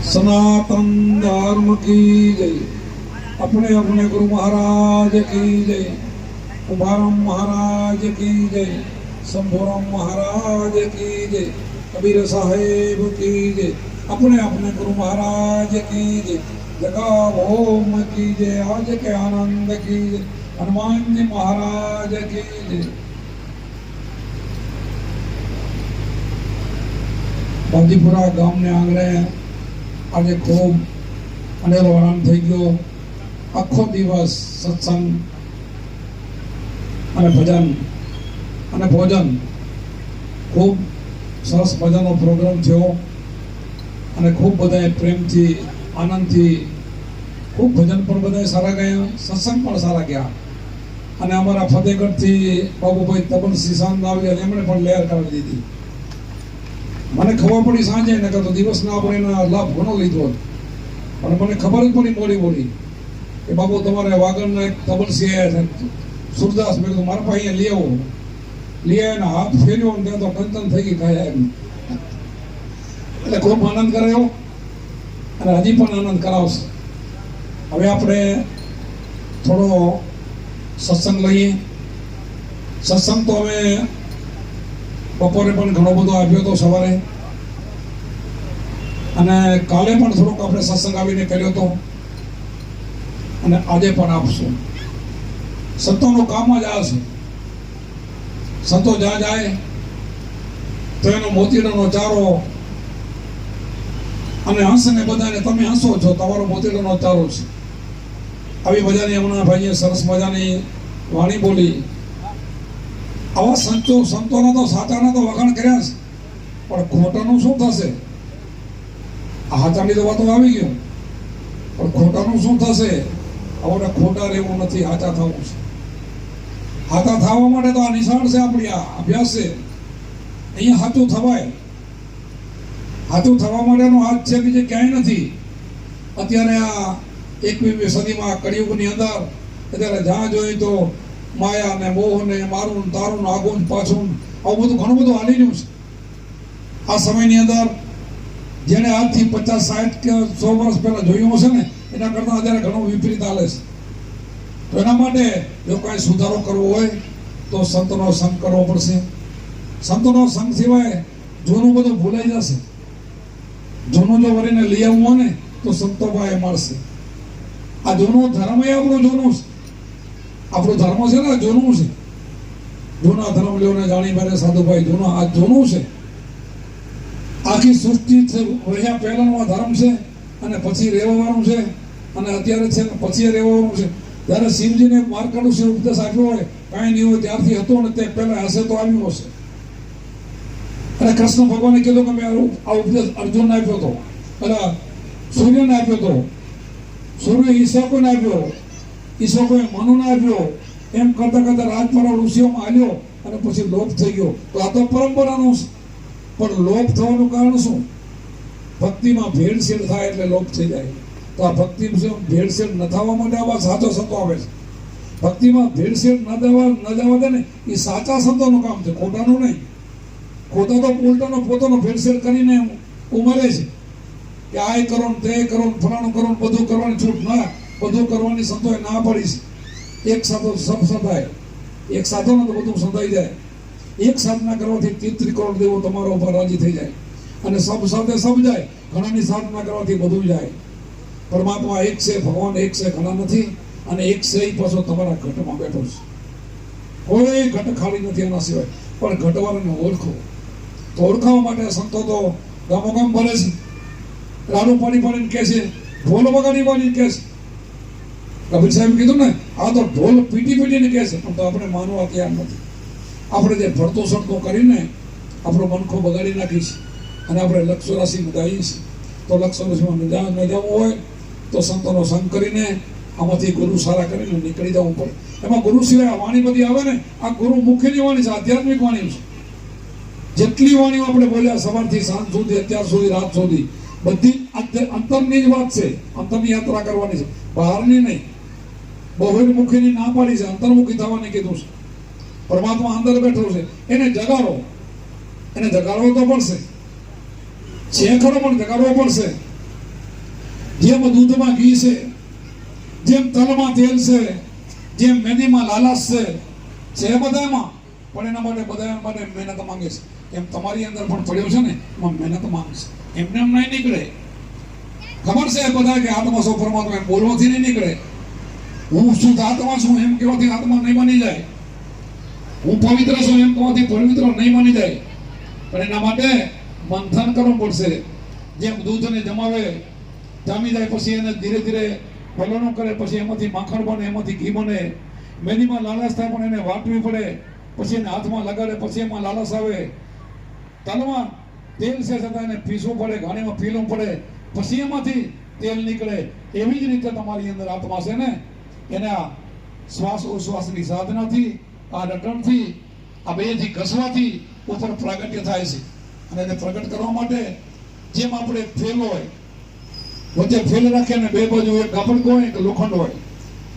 सनातन धर्म की जय। अपने अपने गुरु महाराज की जय। कुमारम महाराज की जय। शंभुराम महाराज की जय। कबीर साहेब की जय। अपने अपने गुरु महाराज की जय। जगा ओम की जय। आज के आनंद की जय। हनुमान जी महाराज की जय। बाजीपुरा गाम ने आंगणे आज खूब अनेरो आराम थी गयो। आखो दिवस सत्संग अने भजन अने भोजन खूब सरस मजानो प्रोग्राम थयो अने खूब बधाए प्रेम थी आनंद थी खूब भजन पण बधाए सारा गया, सत्संग पण सारा गया। अने अमारा फतेहगढ़ थी बाबूभाई तबन सीसान आव्या एमणे पण लहर करावी दीधी। મને ખબર પડી સાંજે ને કે તો દિવસના આપણે એના લાભ ઘણો લીધો પણ મને ખબર જ પડી મોડી મોડી કે બાબુ તમારે વાગડનો એક તબલસી આવ્યા છે સુરદાસ। મેં કીધું મારા પાસે લઈ આવો, લઈ આવીને હાથ ફેર્યો ને ત્યાં તો કંચન થઈ ગઈ ખાયા એમ। એટલે ખૂબ આનંદ કરાયો અને હજી પણ આનંદ કરાવશે। હવે આપણે થોડો સત્સંગ લઈએ। સત્સંગ તો અમે બપોરે પણ ઘણો બધો આવ્યો હતો સવારે અને કાલે પણ થોડોક આપણે સત્સંગ આવીને કર્યો હતો અને આજે પણ આપશું। સંતોનું કામ જ આ છે। સંતો જ્યાં જાય તો એનો મોતીડાનો ચારો અને હંસને બધાને તમે હંસો છો તમારો મોતીડાનો ચારો છે। આવી મજાની હમણાં ભાઈએ સરસ મજાની વાણી બોલી। આવા સંતોના તો સાચાના તો વખાણ કર્યા છે પણ ખોટાનું શું થશે? હાચાની તો વાતો આવી ગયો પણ ખોટાનું શું થશે? હવે ખોટા રહેવું નથી, હાચા થવું છે। હાચા થવા માટે તો આ નિશાળ છે, આપણી આ અભ્યાસ છે। અહીંયા હાચું થવાય, હાચું થવા માટેનો હાથ છે, બીજે ક્યાંય નથી। અત્યારે આ 21મી સદીમાં કળિયુગની અંદર અત્યારે જ્યાં જોઈએ તો માયા ને મોહ ને મારું તારું આગું પાછું આવું બધું ઘણું બધું હાલી રહ્યું છે। આ સમયની અંદર જેને આજથી 50, 60 કે 100 વર્ષ પહેલા જોયું હશે ને એના કરતાં અત્યારે ઘણું વિપરીત હાલે છે। તો એના માટે જો કાંઈ સુધારો કરવો હોય તો સંતનો સંગ કરવો પડશે। સંતનો સંગ સિવાય જૂનું બધું ભૂલાઈ જશે। જૂનું જો વરીને લઈ આવવું હોય ને તો સંતો પાસે મળશે। આ જૂનું ધર્મ એ આપણું જૂનું છે, આપણો ધર્મ છે ને જૂનું છે। જૂના ધર્મ લેવને જાણી મારે સાધુભાઈ જૂના આ જૂનું છે। આખી સૃષ્ટિ રહ્યા પહેલાનો આ ધર્મ છે અને પછી રહેવાનું છે અને અત્યારે છે પછી રહેવાનું છે। જ્યારે શિવજીને માર્કંડ ઉપદેશ આપ્યો હોય કાંઈ નહીં હોય ત્યારથી હતો ને તે પહેલા હશે તો આવ્યું હશે। અને કૃષ્ણ ભગવાને કીધું કે મેં આ ઉપદેશ અર્જુનને આપ્યો હતો, એટલે સૂર્યને આપ્યો હતો, સૂર્ય ઈશાકોને આપ્યો, ઈશોકોએ મનુને આપ્યો। એમ કરતા કરતા રાજપરા ઋષિઓમાં આવ્યો અને પછી લોપ થઈ ગયો। તો આ તો પરંપરાનું છે પણ લોપ થવાનું કારણ શું? ભક્તિમાં ભેળસેળ થાય એટલે લોપ થઈ જાય। તો આ ભક્તિમાં ભેળસેળ ન થવા માટે આવા સાચો સંતો આવે છે। ભક્તિમાં ભેળસેળ ન જવા દે ને એ સાચા સંતોનું કામ છે, ખોટાનું નહીં। ખોટા તો ઉલટાનો પોતાનો ભેળસેળ કરીને ઉમરે છે કે આ કરો ને તે કરો ને ફલાણું કરો ને બધું કરવાની છૂટ ના, બધું કરવાની સંતોએ ના પડી છે। એક સાથો સબ સંધાય, એક સાધો ને તો બધું સંધાઈ જાય। એક સાધના કરવાથી 33 કરોડ દેવો તમારા ઉપર રાજી થઈ જાય અને સબ સાથે સબ જાય। ઘણાની સાધના કરવાથી બધું જાય। પરમાત્મા એક છે, ભગવાન એક છે, ઘણા નથી અને એક છે એ પાછો તમારા ઘટમાં બેઠો છે। કોઈ ઘટ ખાલી નથી એના સિવાય, પણ ઘટવાળાને ઓળખો। તો ઓળખાવા માટે સંતો તો ગામો ગામ ભરે છે, રાડું પાડી પાડીને કહે છે, ઢોલ વગાડી પાડીને કહે છે। કબીર સાહેબ કીધું ને આ તો ઢોલ પીટી પીટીને કહે છે પણ તો આપણે માનવા તૈયાર નથી। આપણે જે ભરતો સડતો કરીને આપણો મનખો બગાડી નાખી છે અને આપણે લક્ષ રાશિમાં જઈએ છીએ। તો લક્ષ રાશિમાં ન જવું હોય તો સંતોનો સંગ કરીને આમાંથી ગુરુ સારા કરીને નીકળી જવું પડે। એમાં ગુરુ સિવાય વાણી બધી આવે ને આ ગુરુ મુખ્યની વાણી છે, આધ્યાત્મિક વાણી છે। જેટલી વાણીઓ આપણે બોલ્યા સવારથી સાંજ સુધી અત્યાર સુધી રાત સુધી બધી અંતરની જ વાત છે। અંતરની યાત્રા કરવાની છે, બહારની નહીં। બહિર્મુખીની ના પાડી છે, અંતર્મુખી થવાની કીધું છે। પરમાત્મા અંદર બેઠો છે, એને જગાડો, એને જગાડવો તો પડશે। છે ખરો પણ જગાડવો પડશે. જેમ દૂધમાં ઘી છે, જેમ તલમાં તેલ છે, જેમ મેંદીમાં લાલાશ છે બધામાં, પણ એના માટે બધા માટે મહેનત માંગે છે. એમ તમારી અંદર પણ પડ્યો છે ને, એમાં મહેનત માંગશે. એમને એમ નહીં નીકળે. ખબર છે બધા કે આત્મા સો પરમાત્મા એમ બોલવાથી નહીં નીકળે. હું શુદ્ધ આત્મા છું એમ કહેવાથી આત્મા નહીં બની જાય. હું પવિત્ર છું એમ કહેવાથી પવિત્ર નહીં બની જાય. પણ એના માટે મંથન કરવું પડશે. જેમ દૂધને જમાવે, જામી જાય પછી એને ધીરે ધીરે વલણો કરે, પછી એમાંથી માખણ બને, એમાંથી ઘી બને. મેંદીમાં લાલાશ થાય પણ એને વાટવી પડે, પછી એને હાથમાં લગાડે, પછી એમાં લાલાશ આવે. તલમાં તેલ છે છતાં એને પીસવું પડે, ઘાણીમાં પીલવું પડે, પછી એમાંથી તેલ નીકળે. એવી જ રીતે તમારી અંદર આત્મા છે ને, એને આ શ્વાસ ઉશ્વાસની સાધનાથી, આ રટણથી, આ બેથી ઘસવાથી ઉપર પ્રાગટ્ય થાય છે. અને એને પ્રગટ કરવા માટે જેમ આપણે ફેલ હોય, વચ્ચે ફેલ રાખે ને બે બાજુ એક ગાપડકો હોય, એક લોખંડ હોય,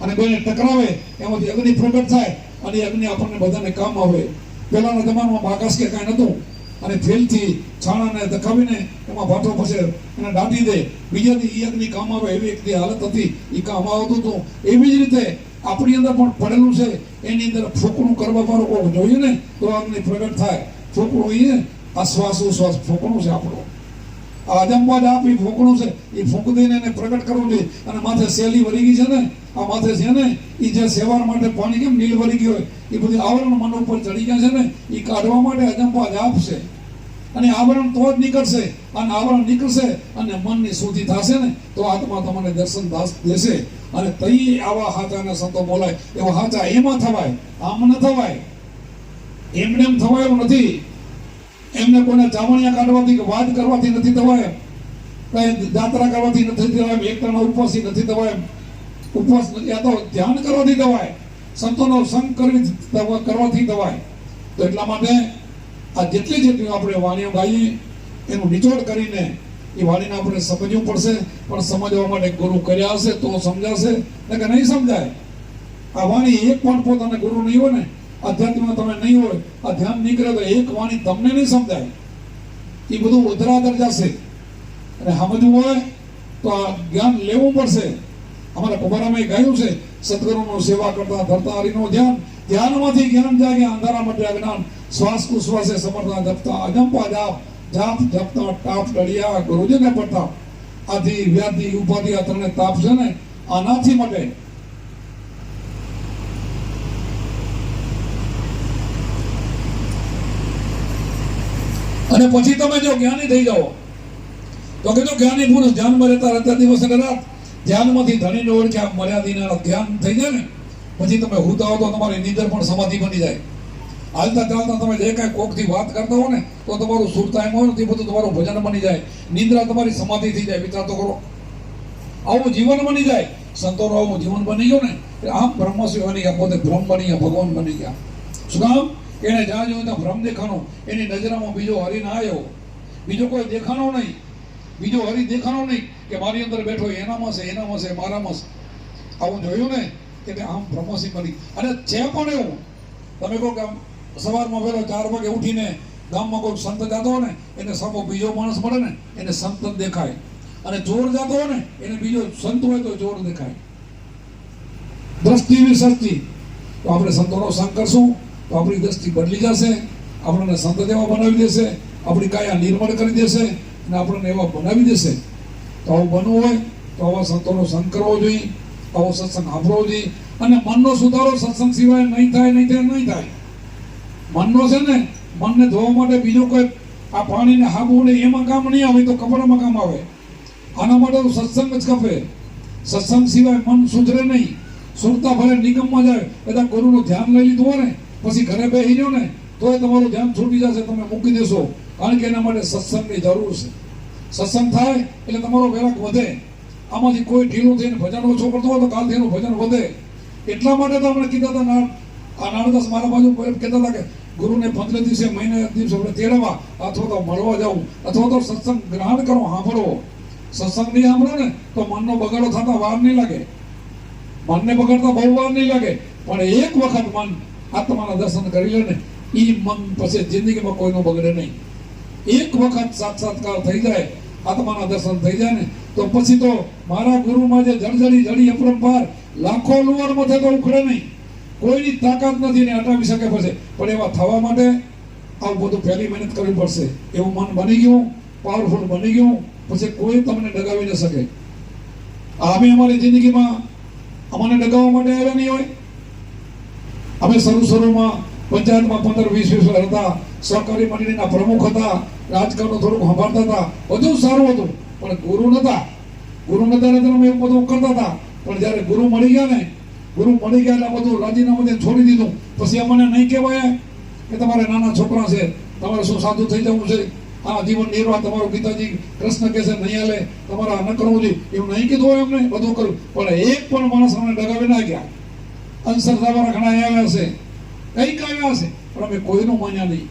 અને બેને ટકરાવે, એમાંથી અગ્નિ પ્રગટ થાય. અને એ અગ્નિ આપણને બધાને કામ આવે. પહેલાના જમાનામાં બાકસ કે કાંઈ નહોતું, અને ફેલથી છાણાને દખાવીને એમાં ભાટો પછી એને દાટી દે, બીજાથી એ અગ્નિ કામ આવે. એવી એક હાલત હતી, એ કામ આવતું હતું. એવી જ રીતે આપણી અંદર પણ પડેલું છે. એની અંદર ફૂંકણું કરવા વાળો કોઈ જોઈએ ને તો અગ્નિ પ્રગટ થાય. ફૂંકણું એ આ શ્વાસ ઉશ્વાસ ફૂંકણું છે આપણું. આ અજંબાદ આપી ફૂંકણું છે. એ ફૂંક દઈને એને પ્રગટ કરવું જોઈએ. અને માથે શેલી વળી ગઈ છે ને, આ માથે છે ને, એ જે સેવાર માટે પાણી કેમ નીલ વળી ગયું હોય, એ બધી આવરણ મન ઉપર ચડી ગયા છે ને, એ કાઢવા માટે અજંબાદ આપશે. અને આવરણ તો જ નીકળશે. અને આવરણ નીકળશે અને મનની શુદ્ધિ થશે ને, તો આત્મા તમને દર્શન દેશે. અને તઈ આવા હાચાના સંતો બોલાય. એવા હાચા એમાં થવાય, આમ ન થવાય. એમને એમ થવાય એવું નથી. એમને કોઈને ચાવણિયા કાઢવાથી કે વાત કરવાથી નથી થવાય, કઈ જાત્રા કરવાથી નથી થવાય, એકટાના ઉપવાસી નથી થવાય. ઉપવાસ યા તો ધ્યાન કરવાથી થવાય, સંતોનો સંગ કરવાથી થવાય. તો એટલા માટે આ જેટલી આપણે વાણીઓ ગાઈએ એનું નિચોડ કરીને એ વાણીને આપણે સમજવું પડશે. પણ સમજવા માટે ગુરુ કર્યા હશે તો સમજાશે, કે નહીં સમજાય. આ વાણી એક પણ પોતાને ગુરુ નહીં હોય ને, અધ્યાત્મમાં તમે નહીં હોય, આ ધ્યાન નહીં કરે તો એક વાણી તમને નહીં સમજાય. એ બધું ઉધરાદર જશે. અને સમજવું હોય તો આ જ્ઞાન લેવું પડશે. અમારા કુમારામાં ગાયું છે, સદગુરુનું સેવા કરતા ધરતા હરિનું ધ્યાન, ધ્યાનમાંથી જ્ઞાન જાગ્યા, અંધારા માટે અજ્ઞાન. શ્વાસ ઉશ્વાસે સમર્થના જપતા, અજંપા જાપ, જાપ જપતા ટાપ ડળિયા, ગુરુજીને પડતા. આધિ વ્યાધિ ઉપાધિ આ ત્રણે તાપ છે ને, આનાથી માટે અને પછી તમે જો જ્ઞાની થઈ જાઓ તો કીધું જ્ઞાની પુરુષ ધ્યાનમાં રહેતા રહેતા દિવસ અને રાત ધ્યાનમાંથી ધણીને ઓળખ્યા મર્યાદિના ધ્યાન થઈ જાય ને, પછી તમે હુતા હો તો તમારી નીંદર પણ સમાધિ બની જાય. હાલતા ચાલતા તમે જે કાંઈ કોકથી વાત કરતા હો ને તો તમારું સુરતા એમ હોય ને તે બધું તમારું ભજન બની જાય. નિંદ્રા તમારી સમાધિ થઈ જાય. વિચાર તો કરો, આવું જીવન બની જાય. સંતોનું આવું જીવન બની ગયું ને, આમ બ્રહ્મશિવ બની ગયા, પોતે બ્રહ્મ બની ગયા, ભગવાન બની ગયા. શું કામ? એને જ્યાં જોયું ત્યાં ભ્રમ દેખાણો. એની નજરમાં બીજો હરિ ના આવ્યો, બીજો કોઈ દેખાણો નહીં, બીજો હરિ દેખાણો નહીં કે મારી અંદર બેઠો એનામાં છે, એનામાં છે, મારામાં છે. આવું જોયું ને એટલે આમ બ્રહ્મશિવ બની. અને છે પણ એવું, તમે કહો કે સવારમાં વહેલો 4 વાગે ઉઠીને ગામમાં કોઈ સંત જતો હોય ને, એને સામો બીજો માણસ મળે ને, એને સંત દેખાય. અને ચોર જતો હોય ને, એને બીજો સંત હોય તો ચોર દેખાય. દ્રષ્ટિ વિસર્તિ. તો આપણે સંતોનો સંગ કરશું તો આપણી દ્રષ્ટિ બદલી જશે, આપણને સંત જેવા બનાવી દેશે, આપણી કાયા નિર્મળ કરી દેશે અને આપણને એવા બનાવી દેશે. તો આવું બનવું હોય તો આવા સંતોનો સંગ કરવો જોઈએ, આવો સત્સંગ સાંભળવો જોઈએ. અને મનનો સુધારો સત્સંગ સિવાય નહીં થાય. મનનો છે ને, મનને ધોવા માટે બીજો કોઈ આ પાણીને હાબુ ને એમાં કામ નહીં આવે, તો કપડામાં કામ આવે. આના માટે તો સત્સંગ જ ખપે. સત્સંગ સિવાય મન સુધરે નહીં. સુરતા ભલે નિગમમાં જાય, બધા ગુરુનું ધ્યાન લઈ લીધું હોય ને, પછી ઘરે બેસી જાઓ ને તોય તમારું ધ્યાન છૂટી જશે, તમે મૂકી દેશો. કારણ કે એના માટે સત્સંગની જરૂર છે. સત્સંગ થાય એટલે તમારો વૈરાગ વધે. આમાંથી કોઈ ઢીલું થઈને ભજન ઓછો કરતો હોય તો કાલથી એનું ભજન વધે. એટલા માટે તો આપણે કીધા હતા, આ નારદાસ મારા બાજુ કહેતા હતા કે ગુરુને 15 દિવસે, મહિને દિવસે આપણે તેડવા અથવા તો મળવા જવું, અથવા તો સત્સંગ ગ્રહણ કરો, સાંભળવો. સત્સંગ નહીં સાંભળો ને તો મનનો બગાડો થતા વાર નહીં લાગે. મનને બગાડતા બહુ વાર નહીં લાગે. પણ એક વખત મન આત્માના દર્શન કરી લે ને, એ મન પછી જિંદગીમાં કોઈનો બગડે નહીં. એક વખત સાક્ષાત્કાર થઈ જાય, આત્માના દર્શન થઈ જાય ને, તો પછી તો મારા ગુરુમાં જે જળજળી જડી અપરંપાર લાખો લુવર મથે તો ઉખડે નહીં, કોઈની તાકાત નથી ને હટાવી શકે પછી. પણ એવા થવા માટે આવું બધું પહેલી મહેનત કરવી પડશે. એવું મન બની ગયું, પાવરફુલ બની ગયું, પછી કોઈ તમને ડગાવી ન શકે. અમે અમારી જિંદગીમાં અમને ડગાવવા માટે આવ્યા નહીં હોય. અમે શરૂમાં પંચાયતમાં 15-20 વર્ષ હતા, સહકારી મંડળીના પ્રમુખ હતા, રાજકારણનું થોડુંક સંભાળતા હતા, બધું સારું હતું. પણ ગુરુ નતા અમે એવું બધું કરતા હતા. પણ જ્યારે ગુરુ મળી ગયા એટલે બધું રાજીનામું છોડી દીધું. પછી અમને નહીં કહેવાય કે તમારે નાના છોકરા છે, તમારે શું સાધુ થઈ જવું છે, આ જીવન નિર્વાહ તમારો પિતાજી કૃષ્ણ કહે છે નહીં હાલે, તમારે આ ન કરવું જોઈએ, એવું નહીં કીધું હોય અમને, બધું કર્યું. પણ એક પણ માણસ અમને ડગાવી ના ગયા. અંસર તમારા ઘણા આવ્યા હશે, કંઈક આવ્યા હશે, પણ અમે કોઈનું માન્યા નહીં.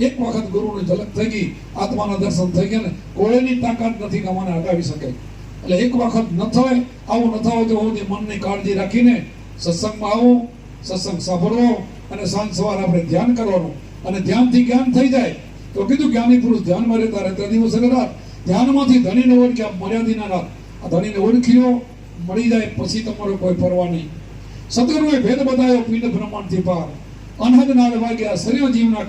એક વખત ગુરુની ઝલક થઈ ગઈ, આત્માના દર્શન થઈ ગયા ને, કોઈની તાકાત નથી કે અમને હટાવી શકે. એટલે એક વખત ન થાય, આવું ન થાય તો મનની કાળજી રાખીને સત્સંગમાં આવો, સત્સંગ સાંભળવો અને સાંજ સવાર આપણે ધ્યાન કરવાનું. અને ધ્યાનથી જ્ઞાન થઈ જાય તો કીધું જ્ઞાની પુરુષ ધ્યાનમાં રહેતા રહેતા દિવસ અને રાત. ધ્યાનમાંથી ધણીને ઓળખ્યા, મર્યાદિના રાત. આ ધણીને ઓળખ્યો મળી જાય પછી તમારો કોઈ પરવા નહીં. સદગુરુએ ભેદ બતાવ્યો પિંડ બ્રહ્માંડથી પાર, અનહદ નાદ વાગ્યા શરીર જીવના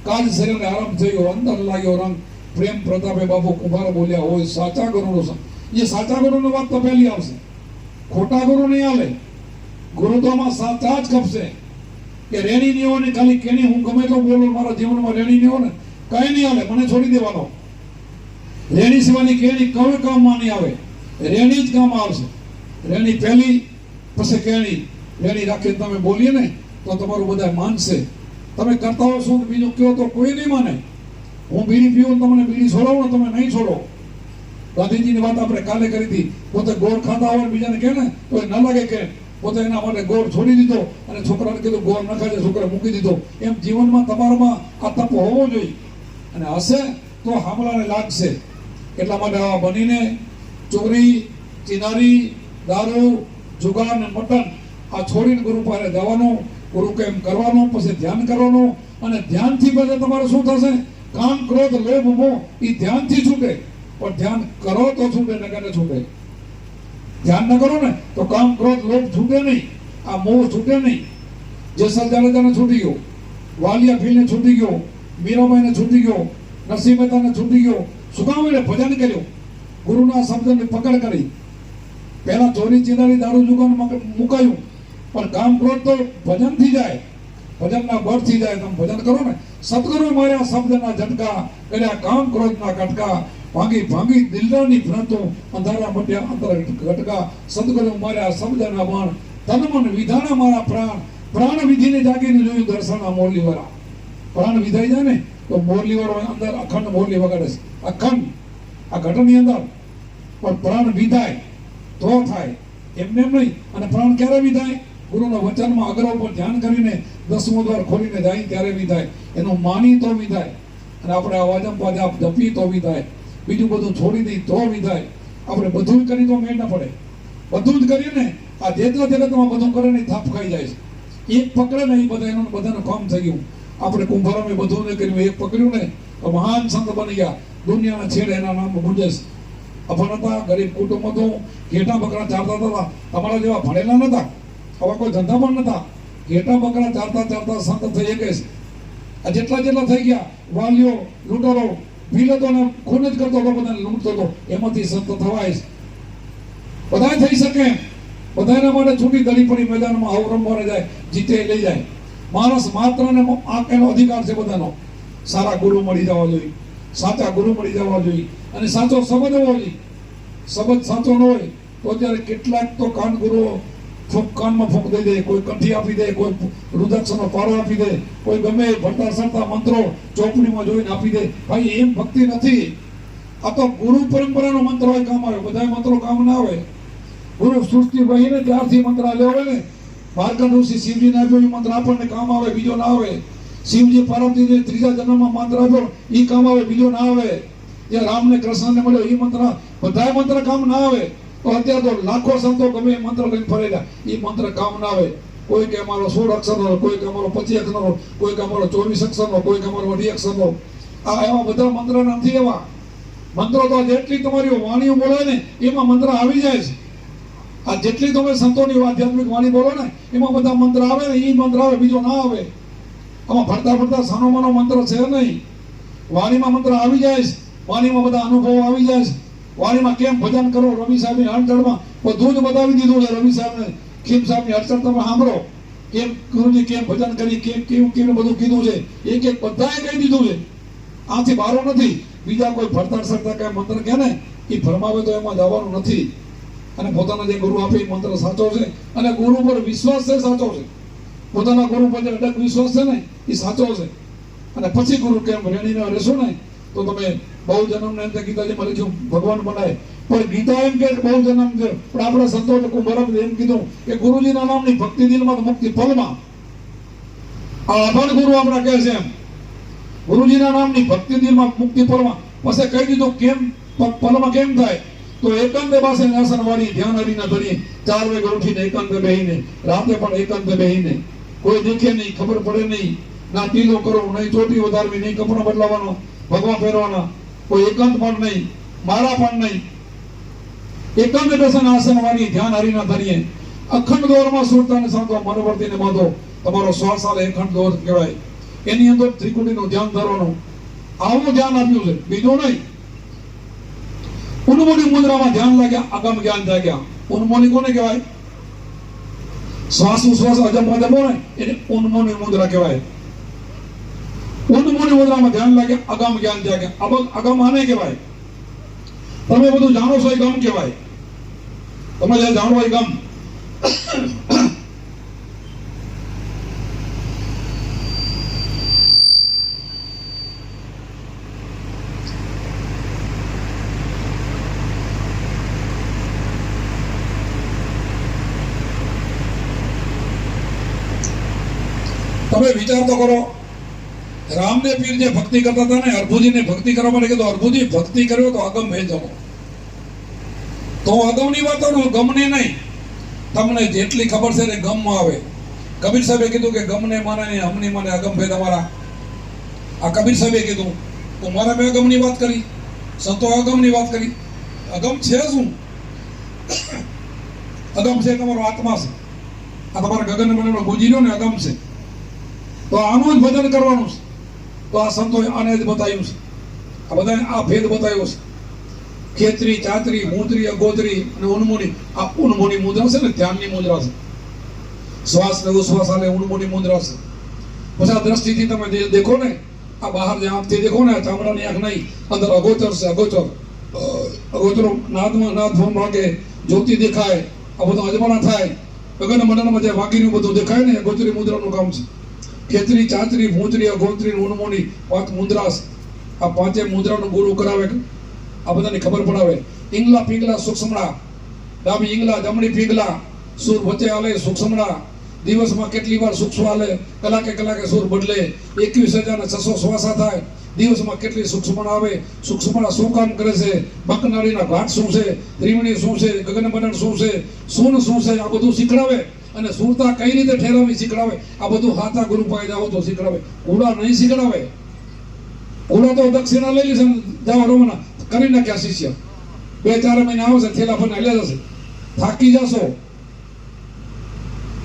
કાજ શરીરને આરંભ થયો, અંદર લાગ્યો રંગ. પ્રેમ પ્રતાપે બાપુ કુંભાર બોલ્યા હોય સાચા ગુરુનો સંગ. એ સાચા ગુરુનો વાત તો પહેલી આવશે, ખોટા ગુરુ નહીં હાલે. ગુરુ તો આમાં સાચા જ ખપશે. કે રેણી નહીં હોય ને ખાલી કેણી હું ગમે તો બોલું, મારા જીવનમાં રેણી નહીં હોય ને કઈ નહીં હાલે, મને છોડી દેવાનો. રેણી સિવાયની કેણી કઈ કામમાં નહીં આવે, રેણી જ કામ આવશે. રેણી પહેલી પછી કેણી. રેણી રાખીને તમે બોલીએ ને તો તમારું બધા માનશે. તમે કરતા હો શું બીજું કહો તો કોઈ નહીં માને. હું બીડી પીવું તમને બીડી છોડાવું ને તમે નહીં છોડો. ગાંધીજીની વાત આપણે કાલે કરી હતી. પોતે ગોળ ખાતા હોય બીજાને કહે ને તો એ ન લાગે કે પોતે એના માટે ગોળ છોડી દીધો અને છોકરાને કીધું ગોળ ન ખાજે, છોકરા મૂકી દીધો. એમ જીવનમાં તમારામાં આ તપ હોવો જોઈએ. અને હશે તો હામલાને લાગશે. એટલા માટે આવા બનીને ચોરી, ચિનારી, દારૂ, જુગાર ને મટન આ છોડીને ગુરુ પાસે જવાનું, ગુરુ કેમ કરવાનું, પછી ધ્યાન કરવાનું. અને ધ્યાનથી પછી તમારે શું થશે? કામ, ક્રોધ, લોભ, મોહ એ ધ્યાનથી છૂટે. પણ ધ્યાન કરો તો છૂટે, નકર ન છૂટે. ધ્યાન ન કરો ને તો કામ, ક્રોધ, લોભ છૂટે નહીં, આ મોહ છૂટે નહીં. જેસલ જાડેજાને છૂટી ગયો, વાલિયા ફીલને છૂટી ગયો, મીરાબાઈને છૂટી ગયો, નરસિંહ મહેતાને છૂટી ગયો. શું કામ? એને ભજન કર્યું, ગુરુના શબ્દની પકડ કરી. પહેલા ચોરી, ચિનારી, દારૂ, જુગાર મુકાયું. પણ કામ, ક્રોધ તો ભજનથી જાય, ભજનના બળથી જાય. તમે ભજન કરો ને, સદગુરુ માર્યા શબ્દના ઝટકા, કર્યા કામ ક્રોધના કટકા, ભાંગી દિલડાની ભ્રાંતો, અંધારા મટ્યા અંતર ઘટકા. સદગુરુ માર્યા શબ્દના બાણ, તન મન વિધાના મારા પ્રાણ. પ્રાણ વિધિને જાગીને જોયું દર્શનના મોરલી વાળા. પ્રાણ વિધાઈ જાય ને તો મોરલી વાળો અંદર અખંડ મોરલી વગાડે છે, અખંડ આ ઘટની અંદર. પણ પ્રાણ વિધાય તો થાય, એમને એમ નહીં. અને પ્રાણ ક્યારે વિધાય? ગુરુના વચનમાં અગ્ર ઉપર ધ્યાન કરીને 10મો દ્વાર ખોલીને જાય ત્યારે વિધાય. એનું માની તો વિધાય. અને આપણે અવાજમ પાજાપ જપી તો વિધાય. બીજું બધું છોડી દઈ તો વિધાય. આપણે બધું જ કરી તો મેળ ન પડે. બધું જ કરીએ ને આ જેટલા જગતમાં બધું કરે ને થાપ ખાઈ જાય છે. એક પકડે ને એ બધા એનું બધાનું કામ થઈ ગયું. આપણે કુંભારામે બધું ને કર્યું, એક પકડ્યું ને તો મહાન સંત બની ગયા. દુનિયાના છેડે એના નામ ગુંજેશ. અભણ હતા, ગરીબ કુટુંબ હતું, ઘેટા બકરા ચારતા હતા. તમારા જેવા ભણેલા નતા, આવા કોઈ ધંધા પણ નતા. ઘેટા બકરા ચારતા સંત થઈ શકે છે. આ જેટલા થઈ ગયા, વાલીઓ, લૂંટરો, ભીલતો ને ખૂન જ કરતો હતો, બધાને લૂંટતો હતો. એમાંથી સંત થવાય બધા થઈ શકે. બધાના માટે છૂટી દળી પડી મેદાનમાં આવું રમવા જાય, જીતે લઈ જાય. માણસ માત્ર ને એનો અધિકાર છે બધાનો. સારા ગુરુ મળી જવા જોઈએ, સાચા ગુરુ મળી જવા જોઈએ, અને સાચો શબ્દ હોવો જોઈએ. શબ્દ સાચો ન હોય તો અત્યારે કેટલાક તો કાન ગુરુઓ કાનમાં ફૂંક દઈ દે, કોઈ કંઠી આપી દે, કોઈ રુદ્રાક્ષનો પારો આપી દે, કોઈ ગમે ભણતા સરતા મંત્રો ચોપડીમાં જોઈને આપી દે. ભાઈ એમ ભક્તિ નથી. આ તો ગુરુ પરંપરાનો મંત્ર હોય, કામ આવે. બધા મંત્રો કામ ના આવે. ગુરુ સૃષ્ટિ વહીને ત્યારથી મંત્ર આલ્યો હોય ને. માર્કંડ ઋષિ શિવજીને આપ્યો એ મંત્ર આપણને કામ આવે, બીજો ના આવે. શિવજી પાર્વતીને ત્રીજા જન્મમાં મંત્ર આપ્યો એ કામ આવે, બીજો ના આવે. જે રામને કૃષ્ણને મળ્યો એ મંત્ર, બધા મંત્ર કામ ના આવે. તો અત્યારે તો લાખો સંતો ગમે મંત્ર લઈને ફરેલા, એ મંત્ર કામ ના આવે. કોઈ કે અમારો 16 અક્ષરનો, કોઈ કે અમારો 25 અક્ષરનો, કોઈ કે અમારો 24 અક્ષરનો, કોઈ કે અમારો 28 અક્ષરનો. આ એવા બધા મંત્ર નથી. એવા મંત્રો તો જેટલી તમારી વાણીઓ બોલે ને એમાં મંત્ર આવી જાય છે. આ જેટલી તમે સંતોની આધ્યાત્મિક વાણી બોલો ને એમાં બધા મંત્ર આવે ને, એ મંત્ર આવે, બીજો ના આવે. આમાં ફરતા ફરતા સાનો માનો મંત્ર છે નહીં. વાણીમાં મંત્ર આવી જાય છે, વાણીમાં બધા અનુભવો આવી જાય છે. વાણીમાં કેમ ભજન કરો, રવિ સાહેબની હળચળમાં બધું જ બતાવી દીધું છે. રવિ સાહેબને ખીમ સાહેબની હળચળ તમે સાંભળો, કેમ ગુરુજી કેમ ભજન કરી, કેમ કેવું કેવું બધું કીધું છે. એક એક બધાએ કહી દીધું છે. આથી બારો નથી. બીજા કોઈ ફરતા સરતા કઈ મંત્ર કહે ને એ ફરમાવે તો એમાં જવાનું નથી. અને પોતાના જે ગુરુ આપે એ મંત્ર સાચો છે, અને ગુરુ પર વિશ્વાસ છે સાચો છે. પોતાના ગુરુ પર જે અડગ વિશ્વાસ છે ને એ સાચો છે. અને પછી ગુરુ કેમ રેણીને રહેશો ને તો તમે બહુ જન્મ ને ગીતાજીમાં લખ્યું ભગવાન બનાય. પણ ગીતા એમ કે બહુ જન્મ છે, પણ આપણા સંતો કુંભરમ એમ કીધું કે ગુરુજીના નામની ભક્તિ દિલમાં મુક્તિ પલમાં. આ અભણ ગુરુ આપણા કહે છે એમ, ગુરુજીના નામની ભક્તિ દિલમાં મુક્તિ પલમાં. પછી કહી દીધું કેમ પલમાં કેમ થાય તો એકાંતે પાસે આસન વાળી ધ્યાન હરીના ધરીએ 4 વાગે ઉઠીને એકાંતે બેહીને, રાતે પણ એકાંતે બેહીને, કોઈ દેખે નહીં, ખબર પડે નહીં, ના ટીલો કરો, નહીં ચોટી વધારવી, નહીં કપડા બદલાવાનો, ભગવા પહેરવાના, કોઈ એકાંત પણ નહીં, મારા પણ નહીં. એકાંત બેસન આસન વાળી ધ્યાન હરીના ધરીએ અખંડ દોરમાં સુરતાને સાંતો મનોવર્તીને બાંધો. તમારો શ્વાસ આલે અખંડ દોર કહેવાય. એની અંદર ત્રિકુટીનું ધ્યાન ધરવાનું. આવું ધ્યાન આપ્યું છે, બીજું નહીં. ઉન્મોની મુદ્રામાં ધ્યાન લાગ્યા, અગમ જ્ઞાન જાગ્યા. ઉન્મોની કોને કહેવાય? શ્વાસ ઉશ્વાસ અજમ અજમ હોય એને ઉન્મોની મુદ્રા કહેવાય. ઉન્મોની મુદ્રામાં ધ્યાન લાગ્યા, અગમ જ્ઞાન જાગ્યા. અગમ આને કહેવાય. તમે બધું જાણો છો એ ગમ કહેવાય. તમે જે જાણો એ ગમ. તમે વિચાર તો કરો, રામને પીર જે ભક્તિ કરતા હતા ને, અર્ભુજીને ભક્તિ કરવા માટે કીધું, અર્ભુજી ભક્તિ કર્યો તો અગમ ભેજ જવો. તો અગમની વાતો ગમને નહીં. તમને જેટલી ખબર છે ને ગમમાં આવે. કબીર સાહેબે કીધું કે ગમને માને ને હમની માને અગમ ભેદ અમારા. આ કબીર સાહેબે કીધું. તો મારા મેં અગમની વાત કરી, સંતો અગમની વાત કરી. અગમ છે શું? અગમ છે તમારો આત્મા છે. આ તમારા ગગન મનનો ગુજીરો ને અગમ છે. તો આનું જ ભજન કરવાનું છે. તો આ સંતોએ આને જ બતાવ્યું છે. આ બધા આ ભેદ બતાવ્યો છે. ખેતરી, ચાતરી, મૂતરી, અગોતરી અને ઉન્મોની. આ ઉન્મોની મુદ્રા છે ને ધ્યાનની મુદ્રા છે. શ્વાસ ને ઉશ્વાસ આલે ઉન્મોની મુદ્રા છે. પછી આ દ્રષ્ટિથી તમે દેખો ને, આ બહાર જે આંખથી દેખો ને, ચામડાની આંખ નહીં, અંદર અગોચર છે. અગોચર અગોચરો નાદમાં નાદ ભમ વાગે, જ્યોતિ દેખાય, આ બધું અજમાના થાય. ગગન મંડળમાં જે વાગીનું બધું દેખાય ને, અગોચરી મુદ્રાનું કામ છે. ખેતરી, ચાતરી, મૂતરી, અગોતરી, ઉન્મોની 5 મુદ્રા. આ 5 મુદ્રાનું ગુરુ કરાવે. આ બધાની ખબર પડાવે. ઈંગલા પીંગલા સૂક્ષ્મડા, ડાબી ઈંગલા જમણી પીંગલા, સૂર વચ્ચે આલે સૂક્ષ્મડા. દિવસમાં કેટલી વાર સૂક્ષ્મ આલે, કલાકે સૂર બદલે. 21,600 શ્વાસા થાય. દિવસમાં કેટલી સૂક્ષ્મણા આવે, સૂક્ષ્મણા શું કામ કરે છે, બકનાળીના ઘાટ શું છે, ત્રિવેણી શું છે, ગગનમંડળ શું છે, શું છે, આ બધું શીખડાવે. અને સુરતા કઈ રીતે ઠેરાવી શીખડાવે. આ બધું હાથા ગુરુ પાસે જાઓ તો શીખડાવે. ઉડા નહીં શીખડાવે. ઉડા તો દક્ષિણા લઈ લેશે, જાઓ રોમના કરી નાખ્યા શિષ્ય. 2-4 મહિના આવશે, થેલા ફરને હલ્યા જશે, થાકી જશો.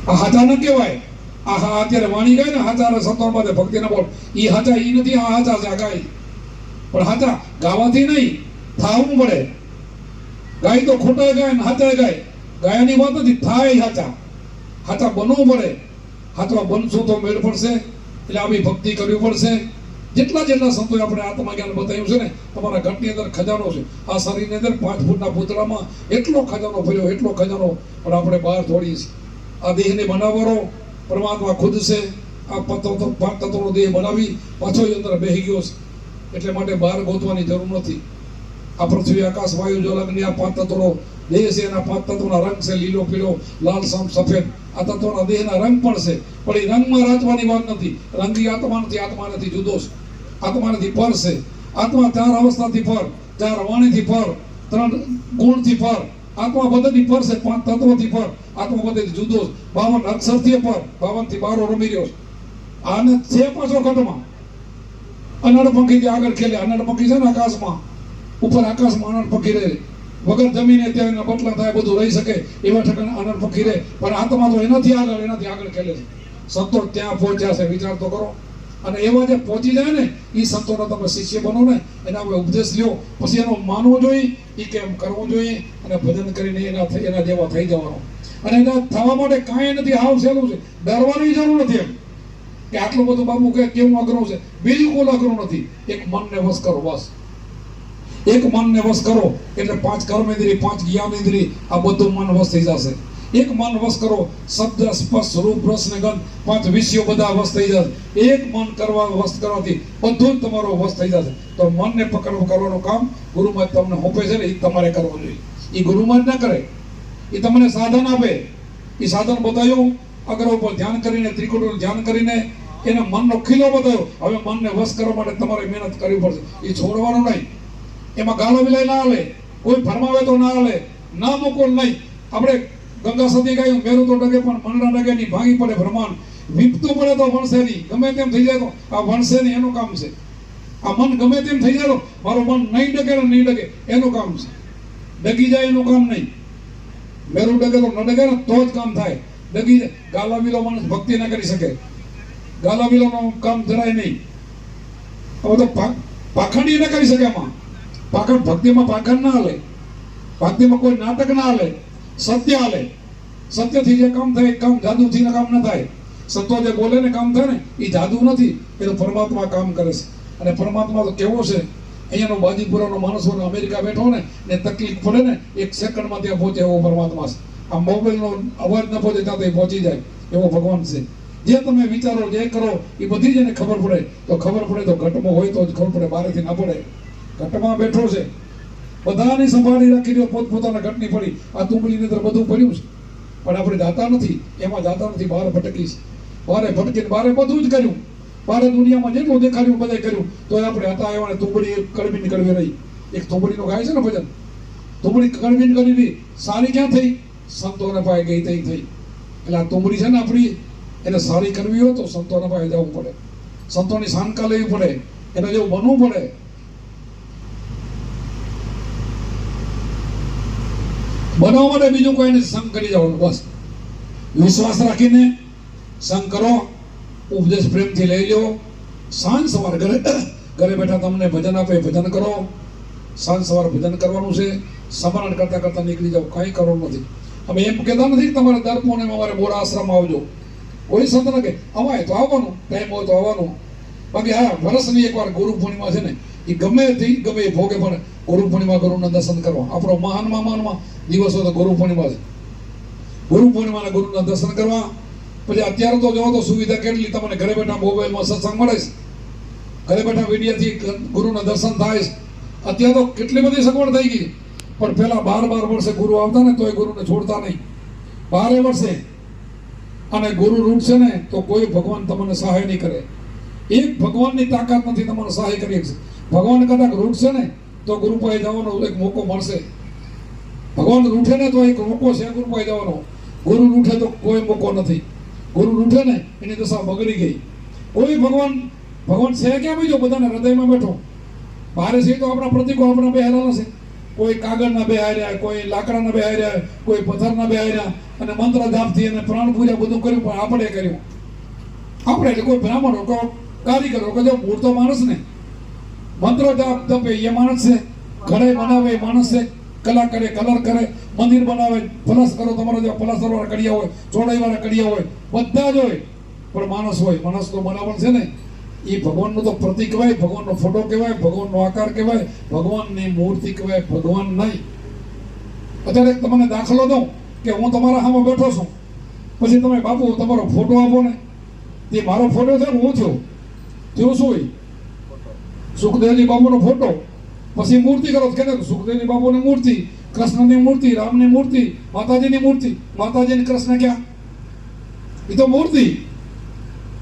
આ હાથા ન કહેવાય. આ અત્યારે વાણી ગાય ને હાથા સંતો માટે ભક્તિ ના બોલ, એ હાથા એ નથી. આ હાથા છે, આ ગાય. પણ હાથા ગાવાથી નહીં, થાવું પડે. ગાય તો ખોટા ગાય ને હાથા ગાય. ગાયની વાત નથી, થાય હાથા. હાથા બનવું પડે. હાથમાં બનશું તો મેળ પડશે. એટલે આવી ભક્તિ કરવી પડશે. જેટલા સંતોએ આપણે આત્મા જ્ઞાન બતાવ્યું છે ને, તમારા ઘટની અંદર ખજાનો છે. આ શરીરની અંદર 5 ફૂટના પૂતળામાં એટલો ખજાનો ભર્યો, એટલો ખજાનો. પણ આપણે બહાર થોડી છે. આ દેહને બનાવવાનો પરમાત્મા ખુદ છે. આ 5 તત્વનો દેહ બનાવી પાછો અંદર બેસી ગયો છે. એટલે માટે બહાર ગોતવાની જરૂર નથી. આ પૃથ્વી, આકાશ, વાયુ, જલ, અગ્નિ, આ 5 તત્વનો દેહ છે. એના 5 તત્વોના રંગ છે, લીલો, પીળો, લાલ, સફેદ. આ તત્વોના દેહના રંગ પણ છે. પણ એ રંગમાં રાચવાની વાત નથી. રંગી આત્મા નથી. આત્મા નથી, જુદો છે. આત્મા નથી, પર છે. આત્મા 4 અવસ્થાથી પર, 4 વાણીથી પર, 3 ગુણથી પર. આત્મા બધાથી પર છે, 5 તત્વોથી પર. આત્મા બધાથી જુદો છે. 52 અક્ષરથી પર, 52 થી 12 રમી રહ્યો છે. આને છે પાછો ઘટમાં. અનડ પંખીથી આગળ ખેલે. અનડ પંખી છે ને આકાશમાં, ઉપર આકાશમાં અનડ પંખી રહે, વગર જમીને ત્યાં એના બટલા થાય બધું રહી શકે એવા ઠકાણે અનડ પંખી રહે, પણ આત્મા તો એનાથી આગળ ખેલે છે. સંતો ત્યાં પહોંચ્યા છે, વિચાર તો કરો. અને એવા જે પહોંચી જાય ને એ સંતોનો તમે શિષ્ય બનો ને, એના ઉપદેશ લ્યો, પછી એનો માનવો જોઈએ, એ કેમ કરવું જોઈએ, અને ભજન કરીને એના જેવા થઈ જવાનો. અને એના થવા માટે કાંઈ નથી, હાવ સહેલું છે, ડરવાની જરૂર નથી એમ કે આટલું બધું બાપુ કે કેવું અઘરું છે. બિલકુલ અઘરું નથી. એક મનને વશ કરો, બસ એક મનને વશ કરો એટલે 5 કર્મેન્દ્રિય, 5 જ્ઞાનેન્દ્રિય, આ બધું મન વશ થઈ જશે. એક મન વશ કરો, શબ્દ સ્પર્શ રૂપ રસ ને ગંધ 5 વિષયો બધા વશ થઈ જશે. એક મન વશ કરવાથી બધું જ તમારો વશ થઈ જશે. તો મનને કરવાનું કામ ગુરુમાં તમને સોંપે છે ને, એ તમારે કરવું જોઈએ. એ ગુરુમાં જ ના કરે, એ તમને સાધન આપે. એ સાધન બતાવ્યું, અગ્ર ઉપર ધ્યાન કરીને, ત્રિકુટનું ધ્યાન કરીને એના મનનો ખીલો બતાવ્યો. હવે મનને વશ કરવા માટે તમારે મહેનત કરવી પડશે. એ છોડવાનું નહીં. એમાં ગાળો વિલાય ના હાલે, કોઈ ફરમાવે તો ના હાલે, ના મૂકો નહીં. આપણે ગંગા સતી ગાયું, મેરું તો ડગે પણ મનડા ડગે નહીં, ભાંગી પડે બ્રહ્માંડ, વીપતું પડે તો વણસે નહીં, ગમે તેમ થઈ જાય તો આ વણસે નહીં, એનું કામ છે. આ મન ગમે તેમ થઈ જાય તો મારું મન નહીં ડગે ને નહીં ડગે, એનું કામ છે. ડગી જાય એનું કામ નહીં. મેરું ડગે તો ન ડગે ને તો જ કામ થાય. ડગી જાય, ગાલાવીલો માણસ ભક્તિ ના કરી શકે, ગાલાવીલોનું કામ જરાય નહીં. હવે તો પાખંડી ના કરી શકે. એમાં પાખંડ, ભક્તિમાં પાખંડ ના હાલે, ભક્તિમાં કોઈ નાટક ના હાલે, સત્ય હાલે. સત્યથી જે કામ થાય કામ, જાદુથી કામ ન થાય. સંતો જે બોલે ને કામ થાય ને, એ જાદુ નથી, એ તો પરમાત્મા કામ કરે છે. અને પરમાત્મા તો કેવો છે, અહીંયાનો બાજીપુરાનો માણસ હોય, અમેરિકા બેઠો ને તકલીફ પડે ને, 1 સેકન્ડમાં ત્યાં પહોંચે એવો પરમાત્મા છે. આ મોબાઈલનો અવાજ ન પહોંચે ત્યાં તો પહોંચી જાય એવો ભગવાન છે. જે તમે વિચારો, જે કરો, એ બધી જ એને ખબર પડે. તો ખબર પડે તો ઘટમાં હોય તો જ ખબર પડે, બહારથી ના પડે. ઘટમાં બેઠો છે, બધાની સંભાળી રાખી રહ્યો, પોતપોતાના ઘટની પડી. આ તુંબડીની અંદર બધું પડ્યું છે, પણ આપણે જાતા નથી, એમાં જાતા નથી, બહાર ભટકી છે. બહારે ભટકીને બહારે બધું જ કર્યું, બહાર દુનિયામાં જેટલું દેખાડ્યું બધા કર્યું, તો આપણે હતા એવા તુંબડી કડવીને કડવી રહી. એક તુંબડીનો ગાય છે ને ભજન, તુંબડી કડવીને કડવી સારી ક્યાં થઈ? સંતોને પાસે ગઈ તઈ થઈ. એટલે આ તુંબડી છે ને આપણી, એને સારી કરવી હોય તો સંતોના પાસે જવું પડે, સંતોની શાનકા લેવી પડે, એને જેવું બનવું પડે. બનાવવા માટે બીજું કોઈને સંગ કરી જવાનું, બસ વિશ્વાસ રાખીને સંગ કરો, ઉપદેશ પ્રેમથી લઈ લો. સાંજ સવાર ઘરે બેઠા તમને ભજન આપે, ભજન કરો. સાંજ સવાર ભજન કરવાનું છે. સ્મરણ કરતા કરતા નીકળી જાવ, કાંઈ કરવાનું નથી. અમે એમ કહેતા નથી કે તમારે દર પૂનમે અમારે મોરા આશ્રમ આવજો. કોઈ સંત ન કે અમારે તો આવવાનું, ટાઈમ હોય તો આવવાનું. બાકી હા, વર્ષની એકવાર ગુરુ પૂર્ણિમા છે ને, એ ગમે એ ભોગે પણ ગુરુ પૂર્ણિમા ગુરુના દર્શન કરવા. આપણો મહાનમાં દિવસ હોય તો ગુરુ પૂર્ણિમા છે. ગુરુ પૂર્ણિમાના ગુરુના દર્શન કરવા. પછી અત્યારે તો જોવો તો સુવિધા કેટલી, તમને ઘરે બેઠા મોબાઈલમાં સત્સંગ મળે છે, ઘરે બેઠા વિડીયોથી ગુરુના દર્શન થાય છે. અત્યારે તો કેટલી બધી સગવડ થઈ ગઈ. પણ પેલા 12 વર્ષે ગુરુ આવતા ને તો એ ગુરુને છોડતા નહીં, 12 વર્ષે. અને ગુરુ રૂટશે ને તો કોઈ ભગવાન તમને સહાય નહીં કરે. એક ભગવાનની તાકાત નથી તમને સહાય કરી શકશે. ભગવાન કદાચ રૂટશે ને તો ગુરુ પાસે જવાનો એક મોકો મળશે. ભગવાન રૂઠે ને તો એક મોકો છે ગુરુ પાસે જવાનો. ગુરુ રૂઠે તો કોઈ મોકો નથી. ગુરુ રૂઠે ને એની દશા બગડી ગઈ. કોઈ ભગવાન છે ક્યાં બીજો? બધાને હૃદયમાં બેઠો. બહાર છે તો આપણા પ્રતિકો આપણા બેહારેલા છે. કોઈ કાગળના બેહાર્યા, કોઈ લાકડાના બેહાર્યા, કોઈ પથ્થરના બેહાર્યા, અને મંત્ર જાપથી અને પ્રાણ પૂજા બધું કર્યું, પણ આપણે કર્યું. આપણે એટલે કોઈ બ્રાહ્મણો, કોઈ કારીગરો, કે જો મૂર્તો માણસ ને મંત્ર જાપ જપે એ માણસ છે, ઘરે બનાવે એ માણસ છે, કલા કરે, કલર કરે, મંદિર બનાવે, પ્લસ કરો, તમારા જો પ્લસ્ટર વાળા કડિયા હોય, ચોડાઈ વાળા કડિયા હોય, બધા જ હોય, પણ માણસ હોય. માણસ તો બનાવણ છે ને, એ ભગવાનનું તો પ્રતીક કહેવાય, ભગવાનનો ફોટો કહેવાય, ભગવાનનો આકાર કહેવાય, ભગવાનની મૂર્તિ કહેવાય, ભગવાન નહીં. અત્યારે તમને દાખલો દઉં કે હું તમારા સામે બેઠો છું, પછી તમે બાપુ તમારો ફોટો આપો ને, તે મારો ફોટો છે ને હું થયો શું હોય? સુખદેવજી બાપુનો ફોટો. પછી મૂર્તિ કરો, કે સુખદેવજી બાપુની મૂર્તિ, કૃષ્ણની મૂર્તિ, રામની મૂર્તિ, માતાજીની મૂર્તિ. માતાજીની કૃષ્ણ ક્યાં? એ તો મૂર્તિ.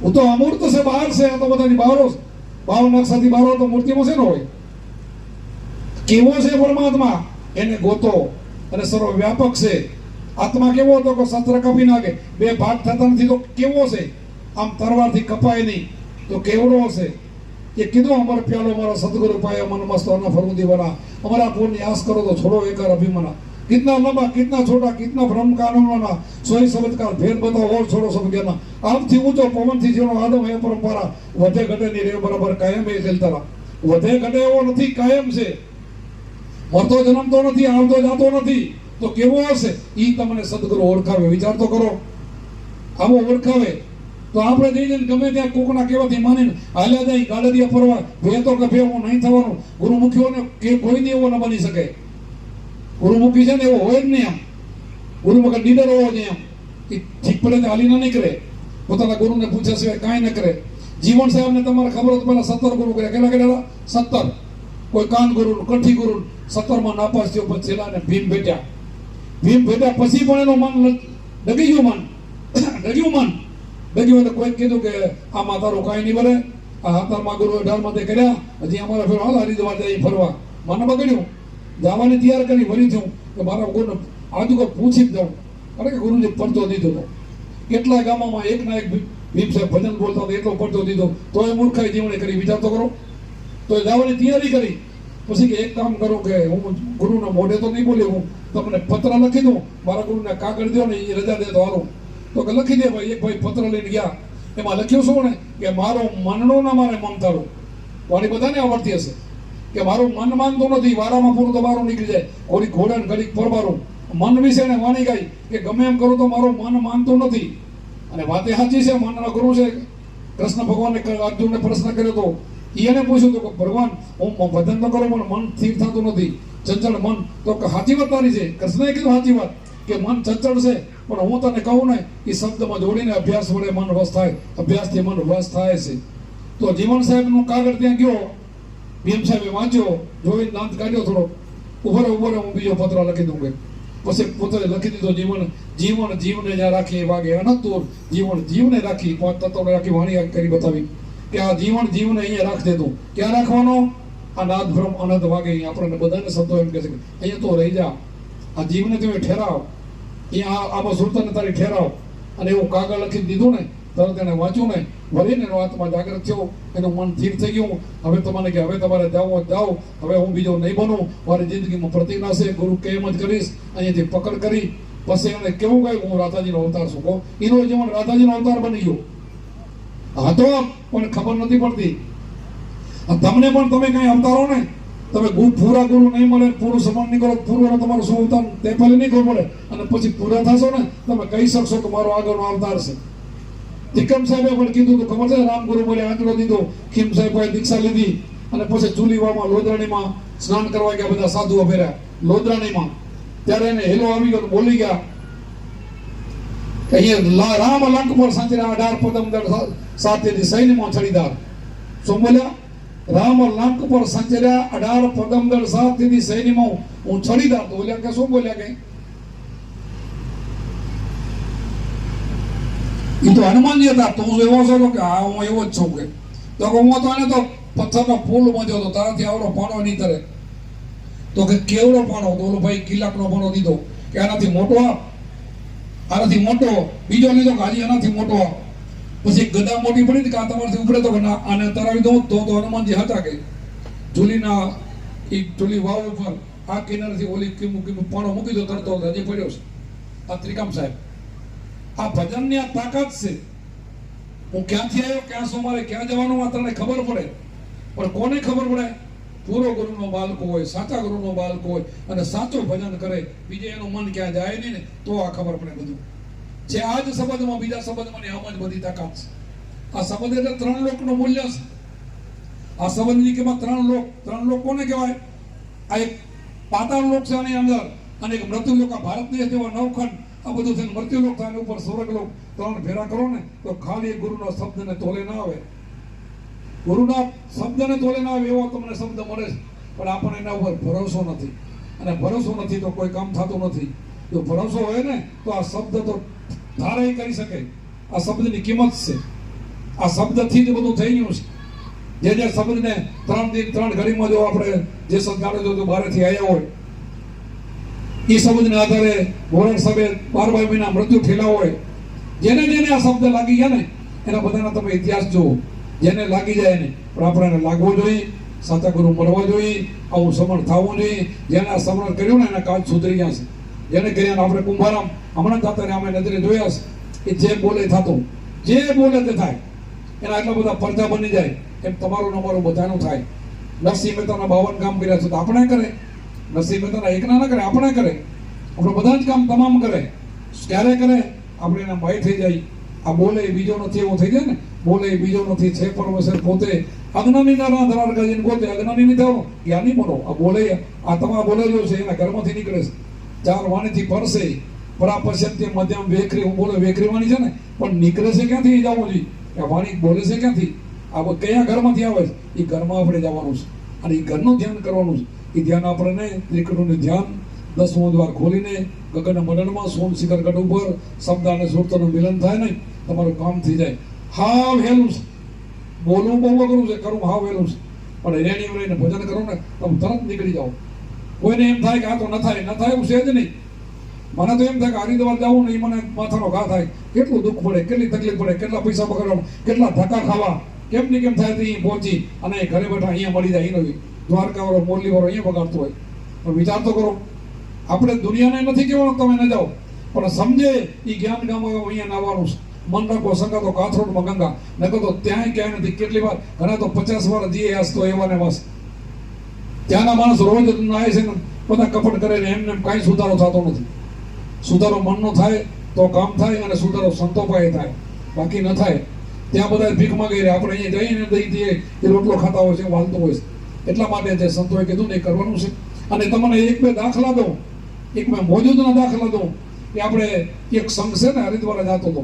હું તો અમૂર્ત છે, બહાર છે. આ તો બધાની બહારો છે. 52 નક્ષત્રથી બહારો તો મૂર્તિમાં છે ને હોય. કેવો છે પરમાત્મા? એને ગોતો. અને સર્વ વ્યાપક છે. આત્મા કેવો હતો કે શસ્ત્ર કાપી નાખે, 2 ભાગ થતા નથી તો કેવો છે? આમ તરવારથી કપાય નહીં તો કેવડો હશે? એ કીધું અમર પ્યાલો મારા સદગુરુ પાયા મન મસ્ત અન ફરું દીવાના અમારા પૂર્ણ આસ કરો તો છોડો એકાર અભિમના कितना लंबा कितना छोटा कितना भ्रम कानूनों सोई समझकार भेद बताओ और छोड़ो सब ज्ञान आपથી ઊંચો પવનથી જેનો આદમ એ પરંપરા વધે ઘટે ની રે બરાબર કાયમ એ ચલતા વધે ઘટે એવો નથી કાયમ છે મરતો જન્મતો નથી આવતો જાતો નથી તો કેવો હશે ઈ તમને સદગુરુ ઓળખાવે વિચાર તો કરો આવો ઓળખાવે તો આપણે જઈને ગમે ત્યાં કોકના કેવાથી માનીને હાલ્યા જાય ગાડરિયા ફરવા ભેતો કે ભે હું નહીં થવાનું ગુરુમુખીઓને કે કોઈ નહીં એવો ન બની શકે ગુરુમુખી છે ને એવો હોય જ નહીં આમ ગુરુમુખ નીડર હોવો જોઈએ આમ કે ઠીક પડે તો હાલી ન કરે પોતાના ગુરુને પૂછ્યા સિવાય કાંઈ ન કરે જીવન સાહેબને તમારે ખબર હોય તો પહેલા 17 ગુરુ કર્યા કેટલા કર્યા 17 કોઈ કાન ગુરુ કઠી ગુરુ 17 માં નાપાસ થયો પછી છેલ્લાને ભીમ ભેટ્યા પછી પણ એનું મન ડગી ગયું એટલે કોઈ કીધું કે આમાં તારું કાંઈ નહીં બને આ હાથમાં ગુરુ 18 માં તે કર્યા હજી અમારા ફેર હાલ હરિદ્વાર જાય ફરવા મને બગડ્યું જવાની તૈયાર કરી ભરી થયું કે મારા ગુરુને આજુ કોઈ પૂછી જ દઉં અરે કે ગુરુજી પડતો દીધો હતો કેટલા ગામમાં એક ના એક ભીમ સાહેબ ભજન બોલતા હતા એટલો પડતો દીધો તોય મૂર્ખાઈ જીવણી કરી વિચાર તો કરો તો જવાની તૈયારી કરી પછી કે એક કામ કરો કે હું ગુરુના મોઢે તો નહીં બોલી હું તમને પત્ર લખી દઉં મારા ગુરુને કાગળ દો ને એ રજા દે તો હાલો તો કે લખી દે ભાઈ એક ભાઈ પત્ર લઈને ગયા એમાં લખ્યું શું ને કે મારો મનનો ના મારે મમતારો વાળી બધાને આવડતી હશે કે મારું મન માનતો નથી વારામાં પૂરું તો મારું નીકળી જાય કોઈ ઘોડા ઘડીક પરબારું મન વિશે ને વાણી ગઈ કે ગમે એમ કરું તો મારું મન માનતું નથી અને વાતે સાચી છે મનના ગુરુ છે કૃષ્ણ ભગવાને અર્જુનને પ્રશ્ન કર્યો તો એને પૂછ્યું તો કે ભગવાન હું ભજન તો કરું પણ મન સ્થિર થતું નથી ચંચળ મન તો સાચી વાત તારી છે કૃષ્ણએ કીધું સાચી વાત કે મન ચંચળ છે પણ હું તને કહું ને એ શબ્દમાં જોડીને અભ્યાસ વડે મન વશ થાય અભ્યાસથી મન વશ થાય છે તો જીવન સાહેબનું કાગળ ત્યાં ગયો ભીમ સાહેબે વાંચ્યો જોઈને દાંત કાઢ્યો થોડો ઉભો રે હું બીજો પત્ર લખી દઉં કે પછી પોતે લખી દીધો જીવને જ્યાં રાખી વાગે અનંતોર જીવને રાખી 5 તત્વને રાખી વાણી કરી બતાવી કે આ જીવને અહીંયા રાખ દેતું ક્યાં રાખવાનો આ નાદ બ્રહ્મ અનંત વાગે આપણને બધાને શબ્દો એમ કહે છે અહીંયા તો રહી જા આ જીવને તમે ઠેરાવ અહીંયા આમાં સુરતને તારી ઠેરાવ અને એવું કાગળ લખી દીધું ને તરત એને વાંચ્યું ને વળીને એનો આત્મા જાગૃત થયો એનું મન સ્થિર થઈ ગયું હવે તમને કે હવે તમારે જાઓ હવે હું બીજો નહીં બનું મારી જિંદગીમાં પ્રતિજ્ઞા છે ગુરુ કેમ જ કરીશ અહીંયાથી પકડ કરી પછી એને કેવું કહ્યું હું રાધાજીનો અવતાર છું એનો જીવન રાધાજીનો અવતાર બની ગયો હા તો પણ ખબર નથી પડતી તમને પણ તમે કઈ અવતારો ને તમે પૂરા ગુરુ નહીં મળે પૂરું સન્માન નહીં કરો પૂરું તમારું શું અવતાર તે પહેલા નહીં ખબર પડે અને પછી પૂરા થશો ને તમે કહી શકશો કે મારો આગળનો અવતાર છે તિકમ સાહેબે પણ કીધું તો ખબર છે રામગુરુ બોલે આંકડો દીધો ખીમ સાહેબે દીક્ષા લીધી અને પછી ચૂલીવામાં લોધરાણીમાં સ્નાન કરવા ગયા બધા સાધુઓ ફેર્યા લોધરાણીમાં ત્યારે એને હેલો આવી ગયો બોલી ગયા કે અહીંયા રામ લંક પર સાંચરા 18 પદમ દળ સાથે સૈન્યમાં છડીદાર શું બોલ્યા રામ લંક પર સંચર્યા 18 પદમ દળ સાથે સૈન્યમાં હું છડીદાર તો બોલ્યા કે શું બોલ્યા કે એ તો હનુમાનજી હતા તો હું એવો છો કે હા હું એવો જ છું કે તો હું તો એને તો પથ્થરનો પુલ બાંધ્યો હતો તારાથી આવડો પાણો નહીં તરે તો કે કેવડો પાણો તો ઓલો ભાઈ કિલાકનો પાણો દીધો કે આનાથી મોટો બીજો લીધો કે હાજી આનાથી મોટો પછી ગદા મોટી પડી કે આ તમારાથી ઉપડે તો કે ના આને તરાવી દઉં તો હનુમાનજી હતા કે ચૂલીના એ ચૂલી વાવ ઉપર આ કિનારેથી ઓલી પાણો મૂકી દો તરતો હજી પડ્યો છે આ ત્રિકામ સાહેબ આ ભજનની આ તાકાત છે હું ક્યાંથી આવ્યો ક્યાં શું મારે ક્યાં જવાનું આ તને ખબર પડે પણ કોને ખબર પડે પૂરો ગુરુનો બાળકો હોય સાચા ગુરુનો બાળકો હોય અને સાચું ભજન કરે બીજે એનું મન ક્યાં જાય નહીં ને તો આ ખબર પડે બધું છે આ જ શબ્દમાં બીજા શબ્દમાં આમ જ બધી તાકાત છે આ શબ્દ એટલે 3 લોકનું મૂલ્ય છે આ શબ્દની કિંમત 3 લોક કોને કહેવાય આ એક પાતાળ લોક છે આની અંદર અને એક મૃત્યુ લોક આ ભારત દેશ જેવા નવખંડ આ બધું થઈને મૃત્યુ લોક થાય ઉપર સ્વર્ગ લોક 3 ભેરા કરો ને તો ખાલી ગુરુના શબ્દને તોલે ના આવે ગુરુના શબ્દને તોલે ના આવે એવો તમને શબ્દ મળે છે પણ આપણને એના ઉપર ભરોસો નથી અને ભરોસો નથી તો કોઈ કામ થતું નથી જો ભરોસો હોય ને તો આ શબ્દ તો ધારે કરી શકે આ શબ્દની કિંમત છે આ શબ્દથી જ બધું થઈ ગયું છે જે શબ્દને 3 દિન 3 ઘડીમાં જો આપણે જે સંસ્કારો જો બહારથી આવ્યા હોય એ શબ્દને આધારે મોરલ સાહેબે 12 મહિના મૃત્યુ ઠેલા હોય જેને આ શબ્દ લાગી ગયા ને એના બધાના તમે ઇતિહાસ જુઓ જેને લાગી જાય ને પણ આપણે એને લાગવું જોઈએ, સાચા ગુરુ મળવા જોઈએ, આવું સમરણ થવું જોઈએ. જેને આ સમરણ કર્યું ને એના કાજ સુધરી ગયા છે. જેને કર્યા આપણે કુંભારામ હમણાં થતા અમે નજરે જોયા છે કે જે બોલે થતું, જે બોલે તે થાય. એના એટલા બધા પડદા બની જાય એમ તમારું ને અમારું બધાનું થાય. નરસિંહ મહેતાના 52 કામ કર્યા છે તો આપણે કરે, નરસિંહ મહેતાના એકના ના કરે, આપણે કરે. આપણે બધા જ કામ તમામ કરે. ક્યારે કરે? આપણે એના ભાઈ થઈ જાય. આ બોલે બીજો નથી એવો થઈ જાય ને. બોલે બીજો નથી છે પરમેશ્વર પોતે. અજ્ઞાની ના ધરાર કરીને પોતે અજ્ઞાની નહીં થવાનું, જ્ઞાની બનો. આ બોલે, આ તમારા બોલેલો છે એના ઘરમાંથી નીકળે છે. 4 વાણીથી પરસે પરાપશ્યંત્ય મધ્યમ વેખરી. હું બોલે વેખરી વાણી છે ને, પણ નીકળે છે ક્યાંથી જવું જોઈએ? આ વાણી બોલે છે ક્યાંથી? આ કયા ઘરમાંથી આવે છે? એ ઘરમાં આપણે જવાનું છે અને એ ઘરનું ધ્યાન કરવાનું છે. એ ધ્યાન આપણે ત્રિકટનું ધ્યાન 10મું દ્વાર ખોલીને ગગન મંડળમાં સોમ શિખર ગઢ ઉપર શબ્દ અને સુરતનું મિલન થાય ને તમારું કામ થઈ જાય. હા વહેલું છે, બોલવું બહુ અઘરું છે, કરવું હા વહેલું છે. પણ રેણી રહીને ભજન કરો ને તમે તરત નીકળી જાઓ. કોઈને એમ થાય કે આ તો ન થાય એવું છે જ નહીં. મને તો એમ થાય કે હરિદ્વાર જવું ને એ મને માથાનો ઘા થાય. કેટલું દુઃખ પડે, કેટલી તકલીફ પડે, કેટલા પૈસા બગાડવા, કેટલા ધક્કા ખાવા. કેમ ને કેમ થાય અહીં પહોંચી અને ઘરે બેઠા અહીંયા મળી જાય. એનો દ્વારકા વાળો મોરલી વાળો અહીંયા બગાડતો હોય. પણ વિચાર તો કરો, આપણે દુનિયાને નથી કહેવાનું તમે ન જાઓ, પણ સમજે એ જ્ઞાન ગામ અહીંયા નાવાનું છે. મન રાખો સંગા તો કાથરોડમાં ગંગા, નકર તો ત્યાંય ક્યાંય નથી. કેટલી વાર, ઘણા તો 50 વાર જીએ હસતો એવા ને બસ. ત્યાંના માણસ રોજ નાય છે ને બધા કપટ કરે ને એમને કાંઈ સુધારો થતો નથી. સુધારો મનનો થાય તો કામ થાય અને સુધારો સંતો પાસે થાય, બાકી ન થાય. ત્યાં બધા ભીખ માંગી રહ્યા, આપણે અહીંયા જઈને દઈ દઈએ એ રોટલો ખાતા હોય છે, વાલતો હોય છે. એટલા માટે જે સંતોએ કીધું ને એ કરવાનું છે. અને તમને 1-2 દાખલા દઉં, એક મેં મોજૂદના દાખલા દઉં કે આપણે એક સંઘ છે ને હરિદ્વાર જતો હતો.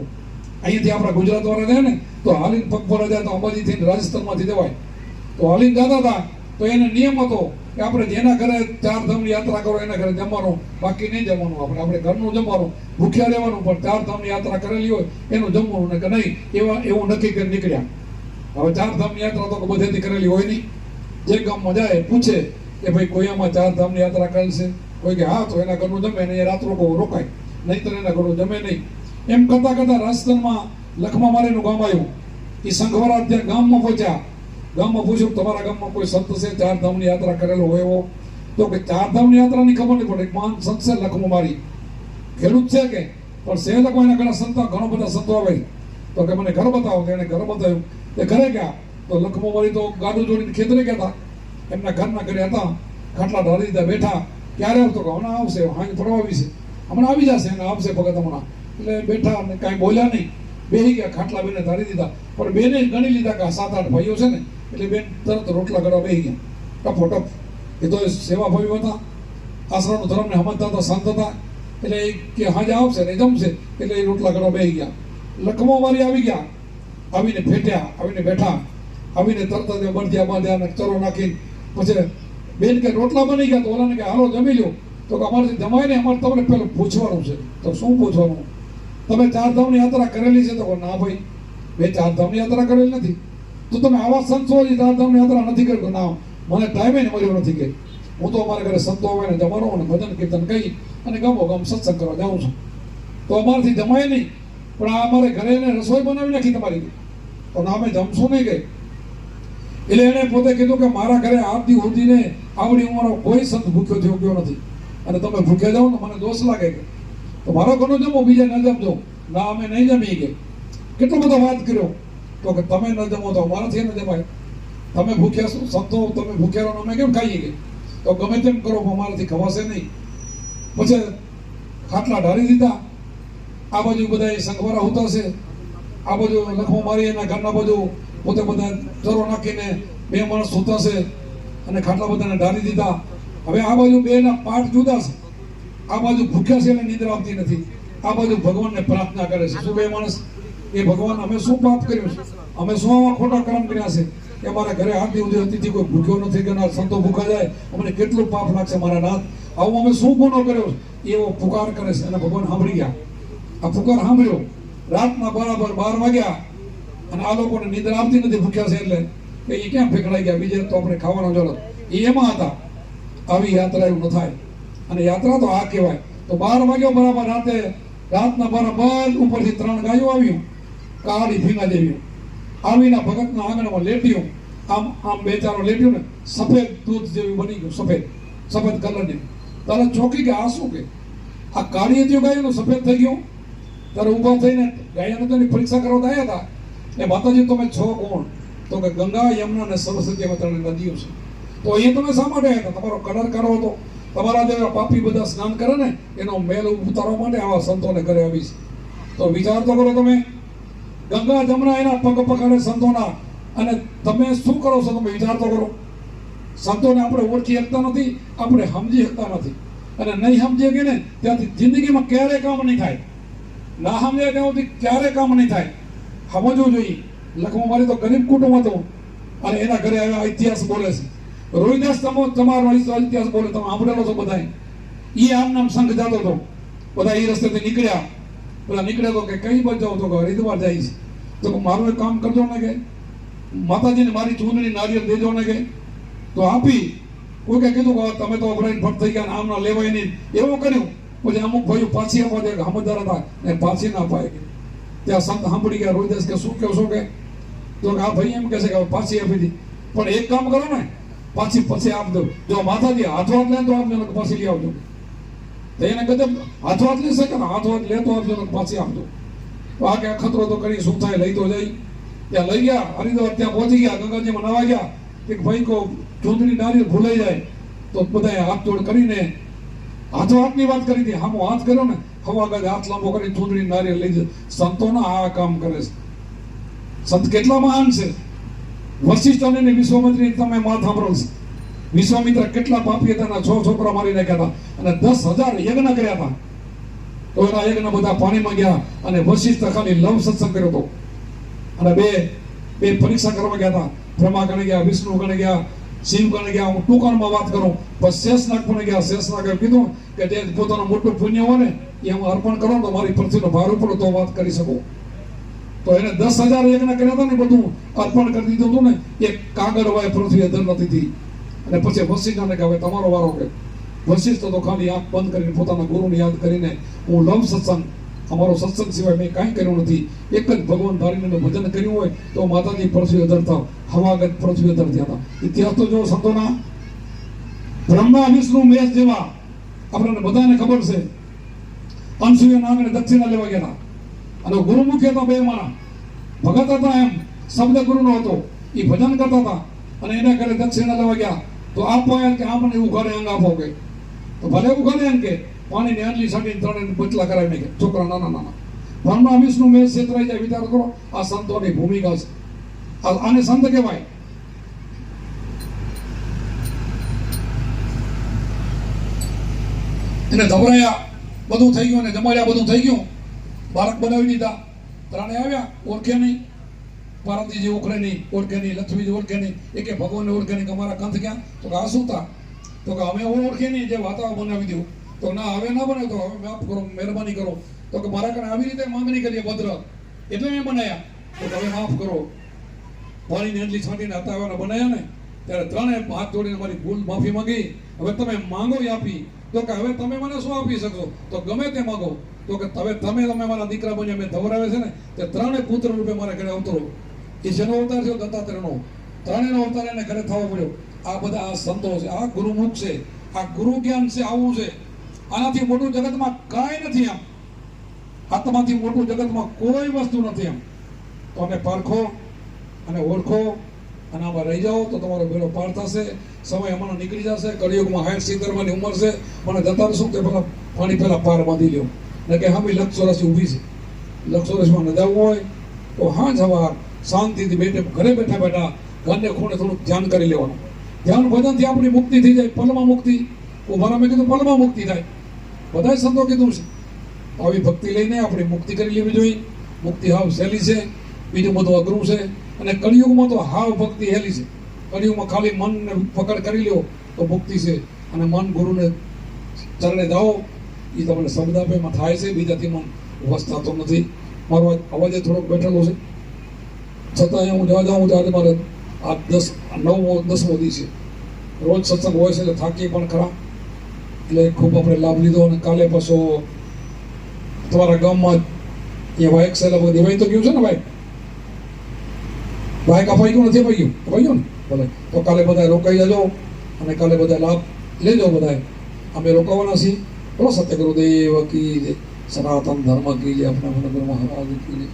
અહીંયાથી આપણા ગુજરાત વાળા જાય ને તો હાલીને પગપાળા જાય તો અંબાજીથી રાજસ્થાનમાંથી જવાય. તો હાલીને જતા હતા તો એને નિયમ હતો કે આપણે જેના ઘરે 4 ધામની યાત્રા કરો એના ઘરે જમવાનું, બાકી નહીં જમવાનું. આપણે ઘરનું જમવાનું, ભૂખ્યા રહેવાનું, પણ 4 ધામની યાત્રા કરેલી હોય એનું જમવાનું ને કે નહીં એવું નક્કી કરી નીકળ્યા. હવે 4 ધામની યાત્રા તો બધેથી કરેલી હોય નહીં. જે ગામમાં જાય પૂછે કે ભાઈ કોઈ આમાં 4 ધામની યાત્રા કરેલ છે? કોઈ કે હા, તો એના ઘરનું જમે ને એ રાત રોકાય, નહીં તો એના ઘરનું જમે નહીં. એમ કરતા કરતા રાજસ્થાનમાં લખમા મારીનું ગામ આવ્યું. એ સંઘવાળા ત્યાં ગામમાં પહોંચ્યા. ગામમાં પૂછ્યું તમારા ગામમાં કોઈ સંત છે 4 ધામની યાત્રા કરેલો હોય એવો? તો કે 4 ધામની યાત્રાની ખબર નહીં પડે. મહાન સંત છે લખમો મારી, ખેડૂત છે કે પણ છે લોકો એના ઘણા સંતો, ઘણા બધા સંતો આવે. તો કે મને ઘર બતાવો. એને ઘર બતાવ્યું. એ ઘરે ગયા તો લખમો મારી તો ગાડું જોડીને ખેતરે ગયા હતા. એમના ઘરના ઘરે હતા, ખાટલા ઢાળી દીધા, બેઠા. ક્યારે આવતો? કે હમણાં આવશે, હાંજ પડવા આવી છે, હમણાં આવી જશે, એને આવશે ભગત હમણાં. એટલે બેઠા અને કાંઈ બોલ્યા નહીં, બેસી ગયા. ખાટલા બેને ધારી દીધા. પણ બેને ગણી લીધા કે 7-8 ભાઈઓ છે ને, એટલે બેન તરત રોટલા કરવા બેસી ગયા. ટપો ટપ. એ તો સેવા ભાઈઓ હતા, આશ્રમનો ધર્મને સમજતા હતા, સંત હતા. એટલે એ કે હાજે આવશે ને જમશે, એટલે એ રોટલા કરવા બેસી ગયા. લખમો મારી આવી ગયા, આવીને ફેટ્યા, આવીને બેઠા, આવીને તરત જ બળદિયા બાંધ્યા અને ચરો નાખીને પછી બેન કે રોટલા બની ગયા. તો ઓલાને કે હાલો જમી લ્યો. તો કે અમારાથી જમાય ને, અમારે તમને પેલું પૂછવાનું છે. તો શું પૂછવાનું? તમે 4 ધામની યાત્રા કરેલી છે? તો ના ભાઈ, મેં 4 ધામની યાત્રા કરેલી નથી. તો તમે આવા સંત છો 4 ધામની યાત્રા નથી કરી? ના, મને ટાઈમે ને મળ્યો નથી કે હું તો અમારા ઘરે સંતો આવે ને જમાનો અને ભજન કીર્તન કહી અને ગમો ગમ સત્સંગ કરવા જાઉં છું. તો અમારાથી જમાય નહીં. પણ આ અમારે ઘરે એને રસોઈ બનાવી નાખી તમારી, તો ના અમે જમશું નહીં કે. એટલે એને પોતે કીધું કે મારા ઘરે આવતી ઉઠીને આવડી ઉંમરનો કોઈ સંત ભૂખ્યો થયો ગયો નથી, અને તમે ભૂખ્યા જાઓ ને મને દોષ લાગે કે તો મારો ઘરનો જમો, બીજા ન જમજો. ના, અમે નહીં જમી કે. કેટલો બધો વાત કર્યો. તો કે તમે ન જમો તો અમારાથી ન જમાય. તમે ભૂખ્યા છો સંતો, તમે ભૂખ્યા રહો, અમે કેમ ખાઈએ કે? તો ગમે તેમ કરો, અમારાથી ખવાશે નહીં. પછી ખાટલા ઢાળી દીધા. આ બાજુ બધા સંઘવાળા હોતા છે, આ બાજુ લખમો મારી એના ઘરના બાજુ પોતે બધા ચરો નાખીને 2 માણસ હોતા છે અને ખાટલા બધાને ઢાળી દીધા. હવે આ બાજુ બેના પાઠ જુદા છે. આ બાજુ ભૂખ્યા છે એટલે નિદ્રા આવતી નથી. આ બાજુ ભગવાનને પ્રાર્થના કરે છે. શું 2 માણસ? એ ભગવાન અમે શું પાપ કર્યું છે, અમે શું આવા ખોટા કર્મ કર્યા છે કે અમારા ઘરે આરતી ઉદય અતિથિ કોઈ ભૂખ્યો નથી કે ના સંતો ભૂખા જાય, અમને કેટલું પાપ લાગશે મારા નાથ. આવું અમે શું ગુનો કર્યો છે? એવો પુકાર કરે છે. અને ભગવાન સાંભળી ગયા. આ પુકાર સાંભળ્યો. રાતના બરાબર 12 વાગ્યા અને આ લોકોને નિદ્રા આવતી નથી ભૂખ્યા છે એટલે કે એ ક્યાં ફેંકડાઈ ગયા? બીજે તો આપણે ખાવાનો જરૂર. એ એમાં હતા. આવી યાત્રા એવું ન થાય. અને યાત્રા તો આ કહેવાય. તો 12 વાગ્યો બરાબર રાતના બરાબર ઉપરથી 3 ગાયો આવ્યું, કાળી ભીંગા જેવી. આવીના ભગતના આંગણામાં લેટ્યું, આમ આમ બે ચારો લેટ્યું ને સફેદ દૂધ જેવી બની ગયું, સફેદ કલરની. તારે ચોકી કે આ શું કે આ કાળી હતી ગાયનું સફેદ થઈ ગયું. ત્યારે ઊભા થઈને ગાયને તો પરીક્ષા કરવા આવ્યા હતા. એ માતાજી તમે છો કોણ? તો કે ગંગા, યમુના અને સરસ્વતી એમાં ત્રણ નદીઓ છે. તો એ તમે શા માટે આવ્યા હતા? તમારો કલર કરો હતો. તમારા જેવા પાપી બધા સ્નાન કરે ને એનો મેલ ઉતારવા માટે આવા સંતોને ઘરે આવી છે. તો વિચાર તો કરો તમે. ગંગા જમના એના પગ પકડે સંતોના, અને તમે શું કરો છો? તમે વિચાર તો કરો. સંતોને આપણે ઓળખી શકતા નથી, આપણે સમજી શકતા નથી, અને નહીં સમજીએ કે ને ત્યાંથી જિંદગીમાં ક્યારે કામ નહીં થાય. ના સમજાય ત્યાં સુધી ક્યારે કામ નહીં થાય. સમજવું જોઈએ. લખમાં મારી તો ગરીબ કુટુંબ હતું અને એના ઘરે આવ્યા. ઇતિહાસ બોલે છે. રોહિદાસ તમારો ઇતિહાસ બોલે, તમે સાંભળેલો છો બધા. એ આમ નામ સંઘ જતો હતો, બધા એ રસ્તેથી નીકળ્યા. પેલા નીકળ્યા તો કે કઈ બાજુ જાવ? તો હરિદ્વાર જાય છે. તો મારું એક કામ કરજો ને કે માતાજીને મારી ચૂંદડી નારિયેળ દેજો ને કે. તો આપી. કોઈ કે કીધું કે તમે તો અભરાઈને ફટ થઈ ગયા, આમ ના લેવાય નહીં, એવું કર્યું. પછી અમુક ભાઈઓ પાછી આપવા દે, સમજદાર હતા ને પાછી ના અપાય. ત્યાં સંત સાંભળી ગયા. રોહિદાસ કે શું કહો છો? કે તો આ ભાઈ એમ કહે છે કે પાછી આપી દી, પણ એક કામ કરો ને, પછી આપ દો. જો માતાજી હાથો હાથ લે તો આપજો, પાછી લઈ આવજો. તો એને કદમ હાથો હાથ લેશે કે હાથો હાથ લે તો આપજો, પાછી આપજો. તો આ કે અખતરો તો કરી શું થાય, લઈ તો જાય. ત્યાં લઈ ગયા હરિદ્વાર, ત્યાં પહોંચી ગયા, ગંગાજીમાં નવા ગયા. કે ભાઈ કો ચૂંદડી નારિયેળ ભૂલાઈ જાય તો બધાએ હાથ જોડ કરીને હાથો હાથની વાત કરી હતી. હામો હાથ કર્યો ને, હવા ગજ હાથ લાંબો કરી ચૂંદડી નારિયેળ લઈ જાય. સંતોના આ કામ કરે છે. સંત કેટલા મહાન છે. વશિષ્ઠ અને વિશ્વામિત્રી તમે વાત સાંભળો છે. વિશ્વામિત્ર કેટલા પાપી હતા, 6 છોકરા મારી નાખ્યા હતા અને 10,000 યજ્ઞ કર્યા હતા. તો એના યજ્ઞ બધા પાણીમાં ગયા અને વશિષ્ઠ ખાલી લવ સત્સંગ કર્યો હતો. અને બે પરીક્ષા કરવા ગયા હતા. બ્રહ્મા ગણે ગયા, વિષ્ણુ ગણે ગયા, શિવ ગણે ગયા. હું ટૂંકાણમાં વાત કરું. પછી શેષનાગ પણ ગયા. શેષનાગે કીધું કે જે પોતાનું મોટું પુણ્ય હોય ને એ હું અર્પણ કરો તો મારી પૃથ્વીનો ભાર ઉપડો તો વાત કરી શકું. તો એને 10,000 યજ્ઞ કર્યા હતા ને, બધું અર્પણ કરી દીધું હતું ને. એક કાગળ હોય પૃથ્વી અધર નથી થઈ. અને પછી વશિષ્ઠને કે હવે તમારો વારો. કે વશિષ્ઠ તો ખાલી આંખ બંધ કરીને પોતાના ગુરુને યાદ કરીને હું લવ સત્સંગ, અમારો સત્સંગ સિવાય મેં કાંઈ કર્યું નથી. એક જ ભગવાન ધારીને ભજન કર્યું હોય તો માતાજી પૃથ્વી અધર થાવ, હવાગત પૃથ્વી અધર થયા હતા. ઇતિહાસ તો જો સંતોના. બ્રહ્મા વિષ્ણુ મહેશ જેવા આપણને બધાને ખબર છે. અંશુના આંગણે દક્ષિણા લેવા ગયા અને ગુરુમુખી હતા. બે માણા ભગત હતા, એમ શબ્દ ગુરુનો હતો. એ ભજન કરતા હતા અને એના ઘરે દક્ષિણા લેવા ગયા. તો આપો એમ કે આપણને ઉઘાડે અંગ આપો. કે તો ભલે ઉઘાડે એમ કે પાણીની આંટલી સાટીને ત્રણે બચલા કરાવી નાખે. છોકરા નાના. બ્રહ્મા વિષ્ણુ મહેશ છેતરાઈ જાય. વિચાર કરો, આ સંતોની ભૂમિકા છે. આને સંત કહેવાય. એને ધવરાયા, બધું થઈ ગયું, અને જમાડ્યા, બધું થઈ ગયું. બાળક બનાવી દીધા. ત્રણે આવ્યા, ઓળખે નહીં. પાર્વતીજી ઓળખે નહીં, ઓળખે નહીં. લક્ષ્મીજી ઓળખે નહીં. એ કે ભગવાનને ઓળખે નહીં કે અમારા કંથ ક્યાં? તો કે આ શું તા? તો કે અમે ઓળખે નહીં, જે વાતાવરણ બનાવી દઉં. તો ના, હવે ના બને, તો હવે માફ કરો, મહેરબાની કરો. તો કે મારા કારણે આવી રીતે માંગણી કરીએ ભદ્ર, એટલે મેં બનાવ્યા. તો હવે માફ કરો. પાણીની આંટલી છાંટીને હતાવાના બનાવ્યા ને, ત્યારે ત્રણે હાથ જોડીને મારી ભૂલ માફી માંગી. હવે તમે માંગો એ આપી. તો કે હવે તમે મને શું આપી શકશો? તો ગમે તે માંગો. તો કે તમે મારા દીકરા બન્યા, મેં ધવરાવે છે ને, તે ત્રણે પુત્ર રૂપે મારા ઘરે અવતરો. એ જેનો અવતાર છે દત્તાત્રેયનો, ત્રણેયનો અવતાર એને ઘરે થવો પડ્યો. આ બધા આ સંતો છે, આ ગુરુમુખ છે, આ ગુરુ જ્ઞાન છે. આવું છે. આનાથી મોટું જગતમાં કાંઈ નથી. એમ આત્માથી મોટું જગતમાં કોઈ વસ્તુ નથી. એમ તો અમે પારખો અને ઓળખો અને આમાં રહી જાઓ તો તમારો બેડો પાર થશે. સમય હમણાં નીકળી જશે. કળિયુગમાં 60-70 ની ઉંમર છે. મને જતા શું કે પેલા પાણી પહેલા પાર બાંધી લ્યો ને કે હા ભાઈ લક્ષ ઊભી છે. લક્ષ ન જવું હોય તો હા જવા શાંતિથી ઘરે બેઠા ઘરને ખૂણે થોડુંક ધ્યાન કરી લેવાનું. ધ્યાન ભજનથી આપણી મુક્તિ થઈ જાય. પલમાં મુક્તિ. ઉભારા મેં કીધું પલમાં મુક્તિ થાય. બધાય સંતો કીધું છે. આવી ભક્તિ લઈને આપણી મુક્તિ કરી લેવી જોઈએ. મુક્તિ હાવ સહેલી છે, બીજું બધું અઘરું છે. અને કળિયુગમાં તો હાવ ભક્તિ હેલી છે. કળિયુગમાં ખાલી મનને પકડ કરી લ્યો તો મુક્તિ છે. અને મન ગુરુને ચરણે જાઓ, એ તમને શબ્દાભયમાં થાય છે. બીજાથી મન વસતાતો નથી. મારો અવાજ થોડોક બેઠેલો છે, છતાં હું જવા જાઉં તો આજે મારે આ 10મો દિવસ છે. રોજ સત્સંગ હોય છે એટલે થાકી પણ ખરા. એટલે ખૂબ આપણે લાભ લીધો. અને કાલે પાછો તમારા ગામમાં એ વાયક સેલા બધી દેવાઈ તો ગયું છે ને ભાઈ? ભાઈ કપાઈ ગયું નથી કપાઈ ગયું ને ભલે તો કાલે બધા રોકાઈ જજો અને કાલે બધા લાભ લેજો બધા. અમે રોકાવાના છીએ. બોલો સત્ય ગુરુદેવ કી જય, સનાતન ધર્મ કી જય, અપના મહારાજ કી જય.